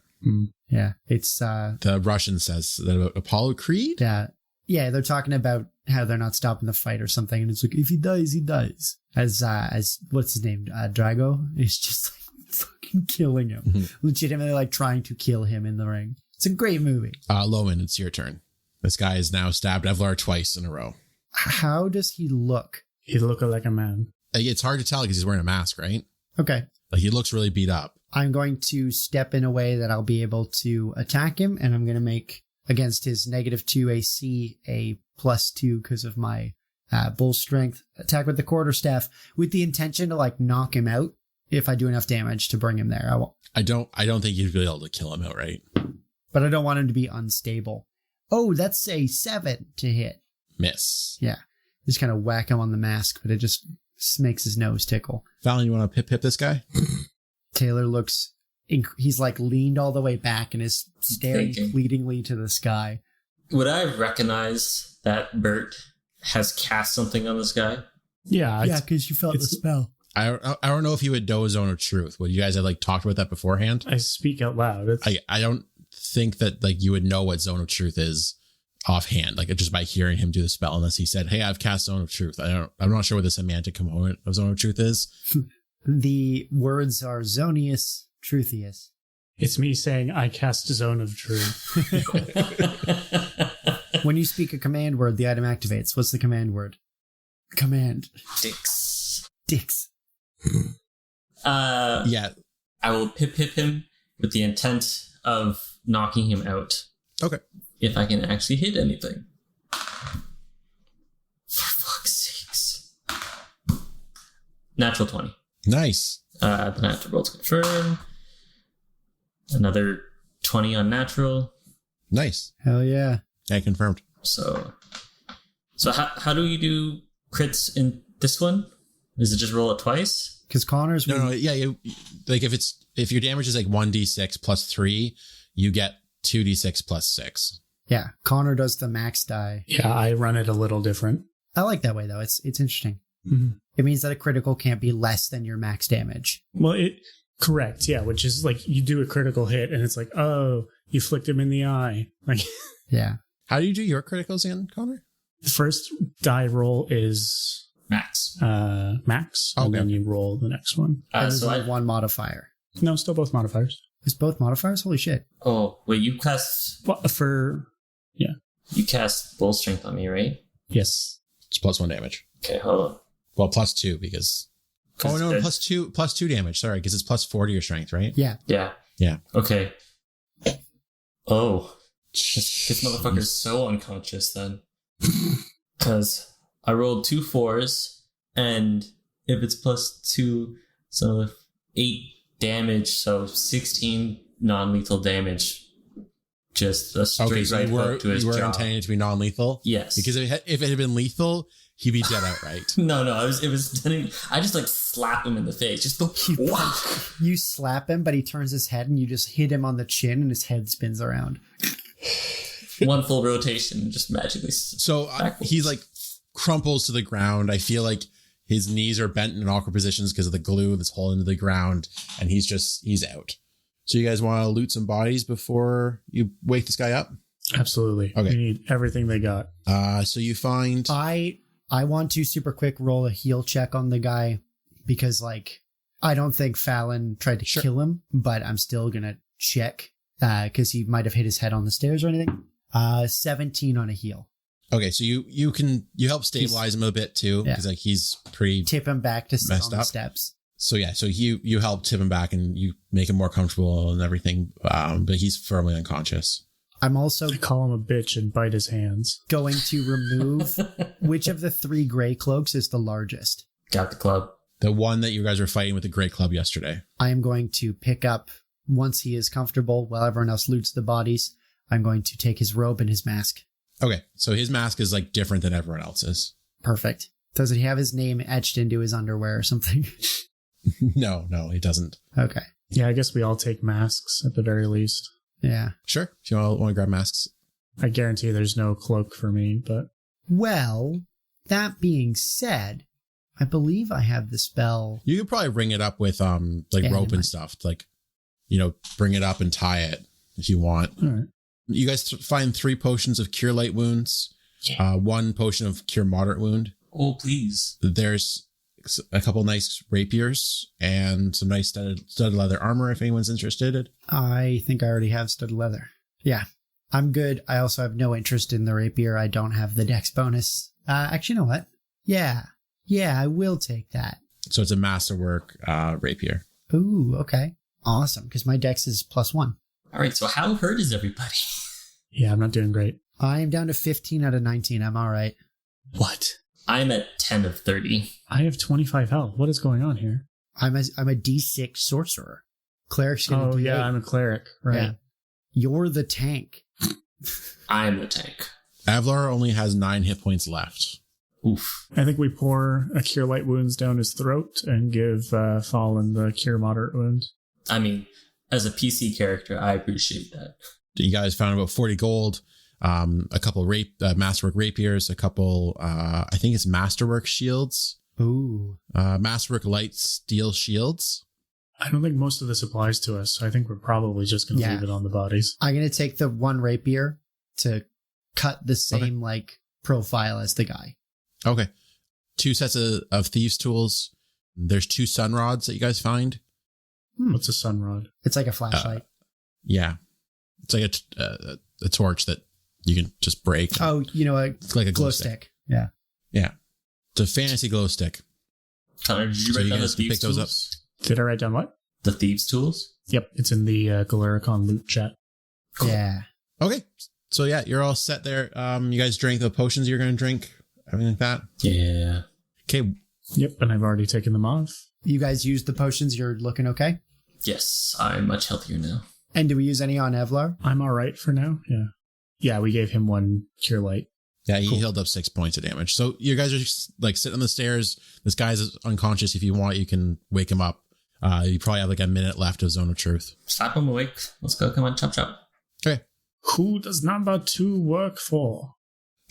Yeah. It's the Russian says that about Apollo Creed. Yeah. They're talking about how they're not stopping the fight or something, and it's like, if he dies, he dies. As what's his name? Drago is just fucking killing him. Legitimately trying to kill him in the ring. It's a great movie. Loman, it's your turn. This guy has now stabbed Evlar twice in a row. How does he look? He looks like a man. It's hard to tell because he's wearing a mask, right? Okay. He looks really beat up. I'm going to step in a way that I'll be able to attack him, and I'm going to make, against his -2 AC, a +2 because of my bull strength. Attack with the quarterstaff with the intention to knock him out if I do enough damage to bring him there. I don't think you'd be able to kill him outright. But I don't want him to be unstable. Oh, that's a 7 to hit. Miss. Yeah. Just kind of whack him on the mask, but it just makes his nose tickle. Fallon, you want to pip this guy? Taylor looks, he's leaned all the way back and is staring pleadingly to the sky. Would I recognize that Bert has cast something on this guy? Yeah. Yeah, because you felt the spell. I don't know if he would know his own truth. Would you guys have talked about that beforehand? I speak out loud. I don't think that you would know what Zone of Truth is offhand, just by hearing him do the spell, unless he said, "Hey, I've cast Zone of Truth." I'm not sure what the semantic component of Zone of Truth is. The words are Zonius Truthius. It's me saying I cast Zone of Truth. When you speak a command word, the item activates. What's the command word? Command. Dicks. Yeah. I will pip him with the intent of knocking him out. Okay. If I can actually hit anything. For fuck's sakes. Natural 20. Nice. The natural roll's confirmed. Another 20 on natural. Nice. Hell yeah. Yeah, confirmed. So how do you do crits in this one? Is it just roll it twice? Because Connor's... No, yeah. If your damage is 1d6 plus 3, you get 2d6 plus 6. Yeah, Connor does the max die. Yeah, I run it a little different. I like that way, though. It's interesting. Mm-hmm. It means that a critical can't be less than your max damage. Well, correct, yeah, which is you do a critical hit, and it's oh, you flicked him in the eye. Yeah. How do you do your criticals again, Connor? The first die roll is... Max. Max, and then you roll the next one. There's only one modifier. No, still both modifiers. It's both modifiers? Holy shit. Oh, wait, you cast... Well, yeah. You cast bull strength on me, right? Yes. It's +1 damage. Okay, hold on. Well, +2 because... Oh, no, +2 damage. Sorry, because it's +4 to your strength, right? Yeah. Yeah. Okay. Oh. This motherfucker's so unconscious then. Because I rolled 2 4s, and if it's +2, so 8 damage, so 16 non-lethal damage just a straight Okay, so right hook to his you were jaw. intending it to be non-lethal? Yes. Because if it had been lethal, he'd be dead outright. No, it was. I just like slap him in the face. Just go. You slap him, but he turns his head and you just hit him on the chin and his head spins around. One full rotation, just magically. So he's like crumples to the ground. I feel like his knees are bent in awkward positions because of the glue that's holding into the ground, and he's out. So you guys want to loot some bodies before you wake this guy up? Absolutely. Okay. We need everything they got. So you find... I want to super quick roll a heal check on the guy because, like, I don't think Fallon tried to kill him, but I'm still going to check because he might have hit his head on the stairs or anything. 17 on a heal. Okay, so you help stabilize him a bit too, because like he's pretty... Tip him back to sit on the steps. So yeah, so you help tip him back and you make him more comfortable and everything, but he's firmly unconscious. I'm also... I call him a bitch and bite his hands. Going to remove which of the 3 gray cloaks is the largest. Got the club. The one that you guys were fighting with the Great Club yesterday. I am going to pick up, once he is comfortable, while everyone else loots the bodies, I'm going to take his robe and his mask. Okay, so his mask is like different than everyone else's. Perfect. Does he have his name etched into his underwear or something? No, he doesn't. Okay. Yeah, I guess we all take masks at the very least. Yeah. Sure, if you want to grab masks. I guarantee there's no cloak for me, but... Well, that being said, I believe I have the spell. You could probably ring it up with rope and stuff. Like, bring it up and tie it if you want. All right. You guys find 3 potions of Cure Light Wounds, 1 potion of Cure Moderate Wound. Oh, please. There's a couple nice rapiers and some nice studded leather armor if anyone's interested. I think I already have studded leather. Yeah, I'm good. I also have no interest in the rapier. I don't have the dex bonus. Actually, you know what? Yeah, I will take that. So it's a masterwork rapier. Ooh, okay. Awesome, because my dex is +1. All right, so how hurt is everybody? Yeah, I'm not doing great. I am down to 15 out of 19. I'm all right. What? I'm at 10 of 30. I have 25 health. What is going on here? I'm a D6 sorcerer. Cleric's gonna Oh, yeah, I'm a cleric. Right. Yeah. You're the tank. I'm the tank. Avlar only has 9 hit points left. Oof. I think we pour a Cure Light Wounds down his throat and give Fallen the Cure Moderate Wound. I mean, as a PC character, I appreciate that. You guys found about 40 gold, a couple masterwork rapiers, a couple, I think it's masterwork shields. Ooh. Masterwork light steel shields. I don't think most of this applies to us, so I think we're probably just going to leave it on the bodies. I'm going to take the 1 rapier to cut the same, profile as the guy. Okay. 2 sets of thieves' tools. There's 2 sun rods that you guys find. What's a sun rod? It's like a flashlight. Yeah. It's like a torch that you can just break. Oh, it's like a glow stick. Yeah. Yeah. It's a fantasy glow stick. Connor, did you write down the thieves' tools? Did I write down what? The thieves' tools? Yep, it's in the Golericon loot chat. Cool. Yeah. Okay. So yeah, you're all set there. You guys drank the potions you're going to drink, everything like that. Yeah. Okay. Yep, and I've already taken them off. You guys used the potions. You're looking okay? Yes, I'm much healthier now. And do we use any on Evlar? I'm all right for now. Yeah. Yeah, we gave him 1 Cure Light. Yeah, he healed up 6 points of damage. So you guys are just sitting on the stairs. This guy's unconscious. If you want, you can wake him up. You probably have a minute left of Zone of Truth. Slap him awake. Let's go. Come on, chop chop. Okay. Who does number 2 work for?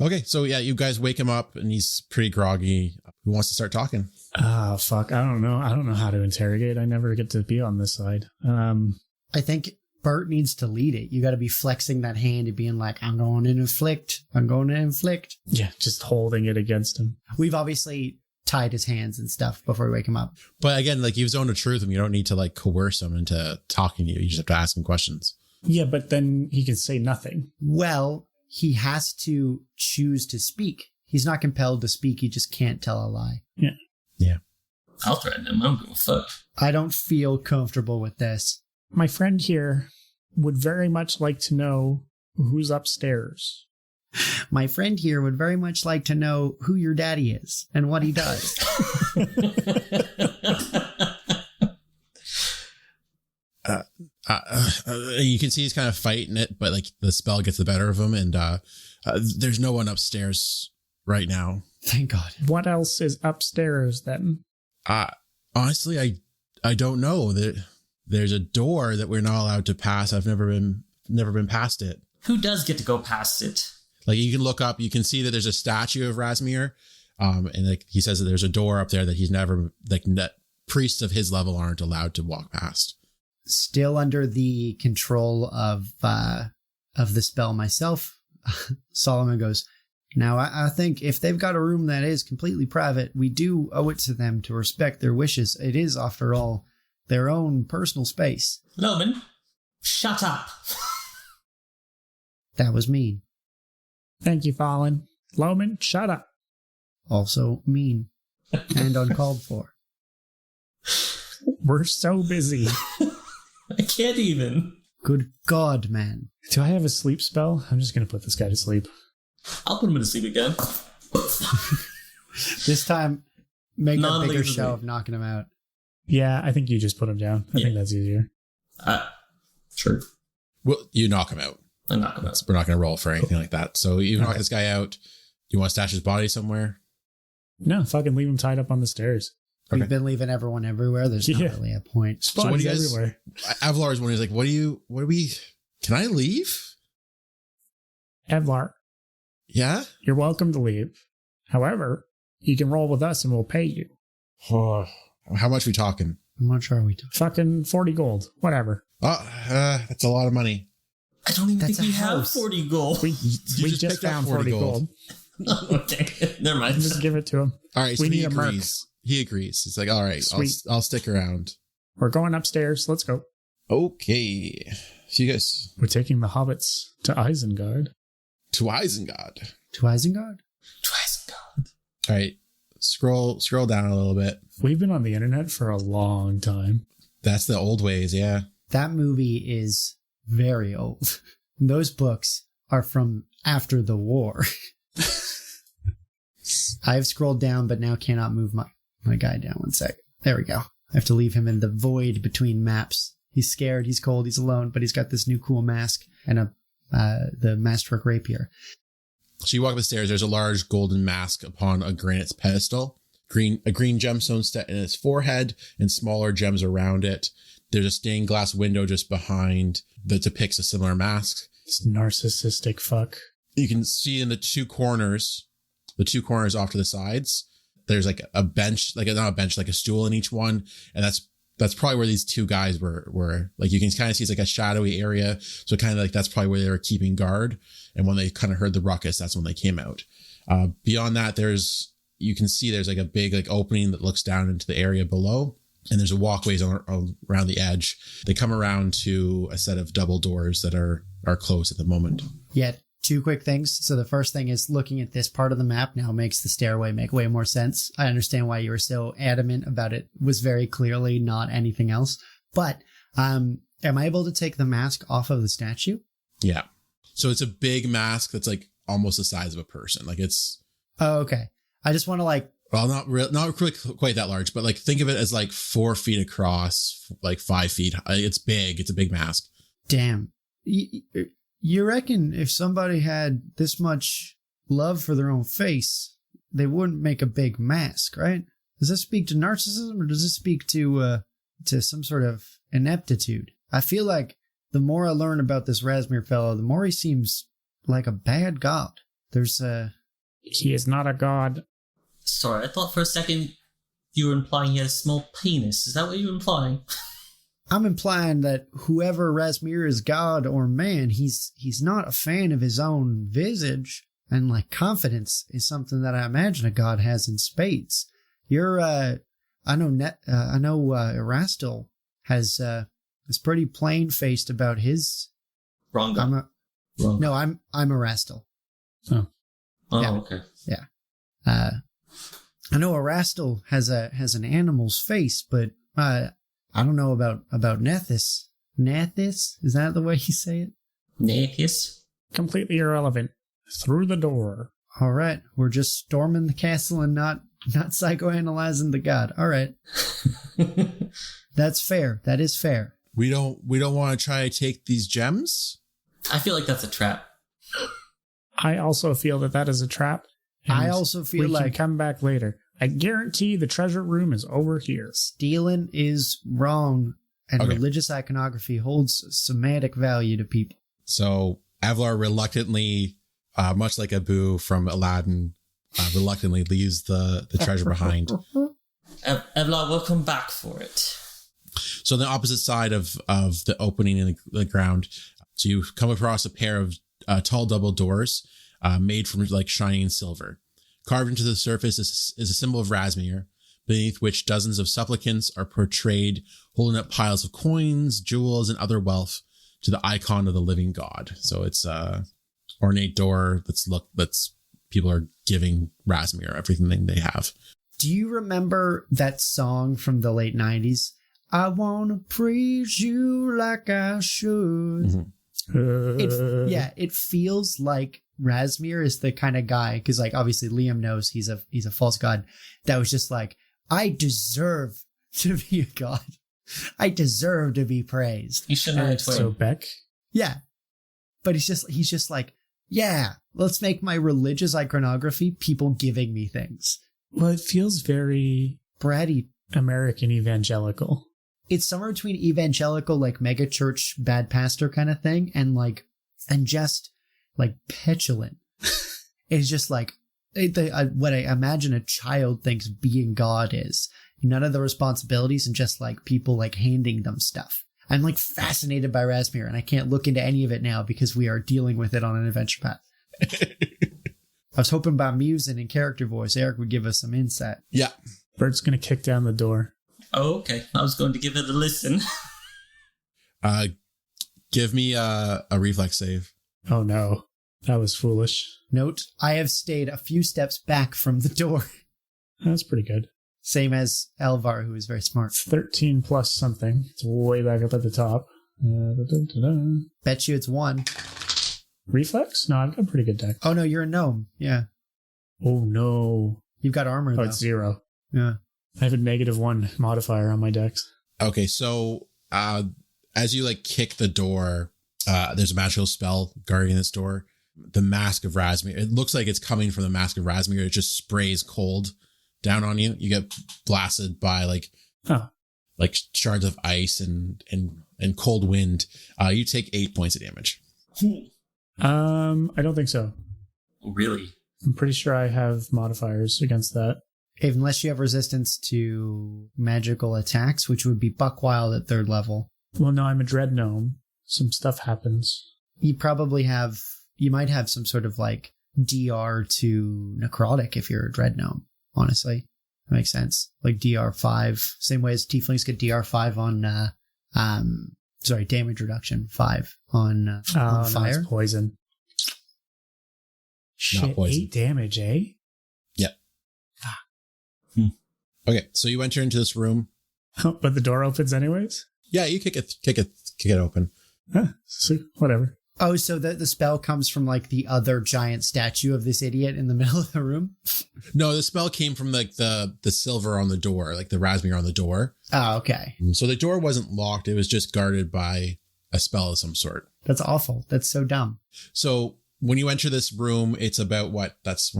Okay, so yeah, you guys wake him up and he's pretty groggy. Who wants to start talking? Ah, fuck. I don't know. I don't know how to interrogate. I never get to be on this side. I think Bert needs to lead it. You got to be flexing that hand and being like, I'm going to inflict. I'm going to inflict. Yeah, just holding it against him. We've obviously tied his hands and stuff before we wake him up. But again, you've zoned the truth him. You don't need to coerce him into talking to you. You just have to ask him questions. Yeah, but then he can say nothing. Well, he has to choose to speak. He's not compelled to speak. He just can't tell a lie. Yeah. Yeah. I'll threaten him. I don't give a fuck. I don't feel comfortable with this. My friend here would very much like to know who's upstairs. My friend here would very much like to know who your daddy is and what he does. You can see he's kind of fighting it, but like the spell gets the better of him, and there's no one upstairs right now. Thank God. What else is upstairs then? Honestly, I don't know. There's a door that we're not allowed to pass. I've never been past it. Who does get to go past it? Like you can look up, you can see that there's a statue of Razmir, and like he says that there's a door up there that he's never priests of his level aren't allowed to walk past. Still under the control of the spell myself, Solomon goes, now I think if they've got a room that is completely private, we do owe it to them to respect their wishes. It is, after all, their own personal space. Loman, shut up. That was mean. Thank you, Fallen. Loman, shut up. Also mean. And uncalled for. We're so busy. I can't even. Good God, man. Do I have a sleep spell? I'm just going to put this guy to sleep. I'll put him to sleep again. This time, make a bigger show of knocking him out. Yeah, I think you just put him down. I think that's easier. Sure. Well, you knock him out. I knock him out. We're not going to roll for anything like that. So you knock this guy out. You want to stash his body somewhere? No, fucking leave him tied up on the stairs. Okay. We've been leaving everyone everywhere. There's not really a point. So what do you guys, everywhere. Avlar's one is like, can I leave? Evlar, Yeah? you're welcome to leave. However, you can roll with us and we'll pay you. How much are we talking? How much are we talking? Fucking 40 gold. Whatever. That's a lot of money. I don't even That's think we a have house. 40 gold. We just just picked up found 40 40 gold. Okay, never mind. Just give it to him. All right, so We he need a merc. agrees. He agrees. It's like, all right, Sweet. I'll stick around. We're going upstairs. Let's go. Okay. So you guys We're taking the hobbits to Isengard. to Isengard. To Isengard? Twice God. All right, scroll down a little bit. We've been on the internet for a long time. That's the old ways, yeah. That movie is very old. Those books are from after the war. I've scrolled down, but now cannot move my guy down. One sec. There we go. I have to leave him in the void between maps. He's scared, he's cold, he's alone, but he's got this new cool mask and the masterwork rapier. So you walk up the stairs. There's a large golden mask upon a granite pedestal. A green gemstone set in its forehead and smaller gems around it. There's a stained glass window just behind that depicts a similar mask. This narcissistic fuck. You can see in the two corners off to the sides, there's like a bench, like not a bench, like a stool in each one. And that's probably where these two guys were. Like you can kind of see it's like a shadowy area. So kind of like that's probably where they were keeping guard. And when they kind of heard the ruckus, that's when they came out. Beyond that, you can see there's like a big like opening that looks down into the area below. And there's a walkways around the edge. They come around to a set of double doors that are closed at the moment. Yet, two quick things. So the first thing is looking at this part of the map now makes the stairway make way more sense. I understand why you were so adamant about it. Was very clearly not anything else. But am I able to take the mask off of the statue? Yeah. So it's a big mask that's like almost the size of a person. Like it's... Oh, okay. I just want to like... Well, not quite that large, but like think of it as like 4 feet across, like 5 feet. It's big. It's a big mask. Damn. You reckon if somebody had this much love for their own face, they wouldn't make a big mask, right? Does this speak to narcissism or does this speak to some sort of ineptitude? I feel like the more I learn about this Razmir fellow, the more he seems like a bad god. He is not a god. Sorry, I thought for a second you were implying he had a small penis. Is that what you were implying? I'm implying that whoever Razmir is, god or man, he's not a fan of his own visage, and like confidence is something that I imagine a god has in spades. I know Erastil is pretty plain faced about his. Wrong guy. No, I'm Erastil. Oh. Oh, Yeah. okay. Yeah. I know Erastil has an animal's face, but I don't know about Nethys. Nethys? Is that the way you say it? Nethys? Completely irrelevant. Through the door. All right, we're just storming the castle and not psychoanalyzing the god. All right, that's fair. That is fair. We don't want to try to take these gems? I feel like that's a trap. I also feel that is a trap. I also feel we like can come back later. I guarantee the treasure room is over here. stealing is wrong, and religious iconography holds semantic value to people. So Avlar reluctantly, much like Abu from Aladdin, reluctantly leaves the treasure behind. Evla will come back for it. So on the opposite side of the opening in the ground, so you come across a pair of tall double doors made from like shining silver. Carved into the surface is a symbol of Razmir, beneath which dozens of supplicants are portrayed holding up piles of coins, jewels, and other wealth to the icon of the living god. So it's a ornate door that's people are giving Razmir everything they have. Do you remember that song from the late 90s? I want to praise you like I should. Mm-hmm. It feels like Razmir is the kind of guy, because like obviously Liam knows he's a false god, that was just like, I deserve to be a god. I deserve to be praised. You should know So Beck? Yeah. But he's just like, yeah, let's make my religious iconography people giving me things. Well, it feels very Bratty. American evangelical. It's somewhere between evangelical, like mega church bad pastor kind of thing, and just like petulant. It's just like what I imagine a child thinks being God is. None of the responsibilities and just like people like handing them stuff. I'm like fascinated by Razmir, and I can't look into any of it now because we are dealing with it on an adventure path. I was hoping by musing and character voice, Eric would give us some insight. Yeah. Bert's going to kick down the door. Oh, okay. I was going to give it a listen. Give me a reflex save. Oh no, that was foolish. Note, I have stayed a few steps back from the door. That's pretty good. Same as Elvar, who is very smart. 13 plus something. It's way back up at the top. Bet you it's 1. Reflex? No, I've got a pretty good deck. Oh no, you're a gnome. Yeah. Oh no. You've got armor though. Oh, it's 0. Yeah. I have a -1 modifier on my decks. Okay, so as you like kick the door, there's a magical spell guarding this door. The Mask of Razmir. It looks like it's coming from the Mask of Razmir. It just sprays cold down on you. You get blasted by like shards of ice and cold wind. You take 8 points of damage. I don't think so. Really? I'm pretty sure I have modifiers against that. Unless you have resistance to magical attacks, which would be Buckwild at 3rd level. Well, no, I'm a dread gnome. Some stuff happens. You might have some sort of like DR to necrotic if you're a dread gnome, honestly. That makes sense. Like DR5, same way as tieflings get DR5 on, damage reduction 5 on fire. No, it's poison. Shit, poison. 8 damage, eh? Yep. Okay, so you enter into this room. But the door opens anyways? Yeah, you kick it open. So, whatever. Oh, so the spell comes from like the other giant statue of this idiot in the middle of the room? No, the spell came from like the silver on the door, like the Razmir on the door. Oh, okay. So the door wasn't locked. It was just guarded by a spell of some sort. That's awful. That's so dumb. So when you enter this room, it's about what? That's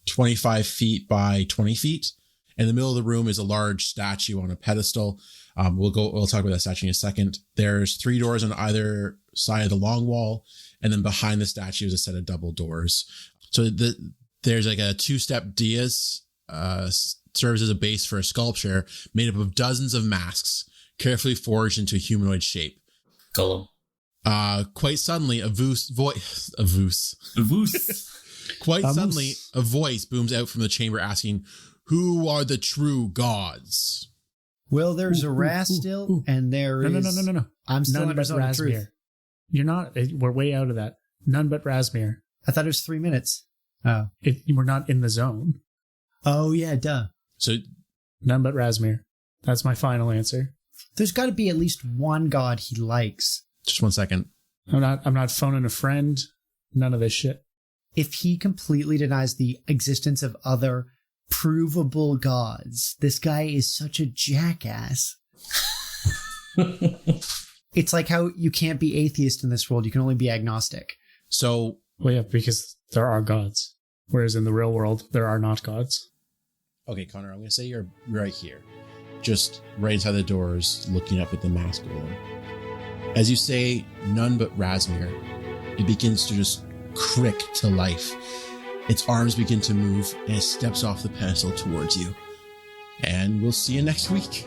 25 feet by 20 feet. In the middle of the room is a large statue on a pedestal. We'll talk about that statue in a second. There's 3 doors on either side of the long wall, and then behind the statue is a set of double doors. So there's like a 2-step dais, serves as a base for a sculpture made up of dozens of masks, carefully forged into a humanoid shape. Golem. Quite suddenly, suddenly, a voice booms out from the chamber asking, "Who are the true gods?" Well, there's a Rastil, and there is... No. I'm still None under but zone of truth. Razmir. You're not. We're way out of that. None but Razmir. I thought it was 3 minutes. Oh. We're not in the zone. Oh, yeah, duh. So none but Razmir. That's my final answer. There's got to be at least one god he likes. just 1 second. I'm not phoning a friend. None of this shit. If he completely denies the existence of other provable gods, this guy is such a jackass. It's like how you can't be atheist in this world. You can only be agnostic. So, Well, yeah, because there are gods. Whereas in the real world, there are not gods. okay, Connor, I'm going to say you're right here. Just right inside the doors, looking up at the mask golem. As you say, none but Razmir, it begins to just crick to life. Its arms begin to move, and it steps off the pedestal towards you. And we'll see you next week.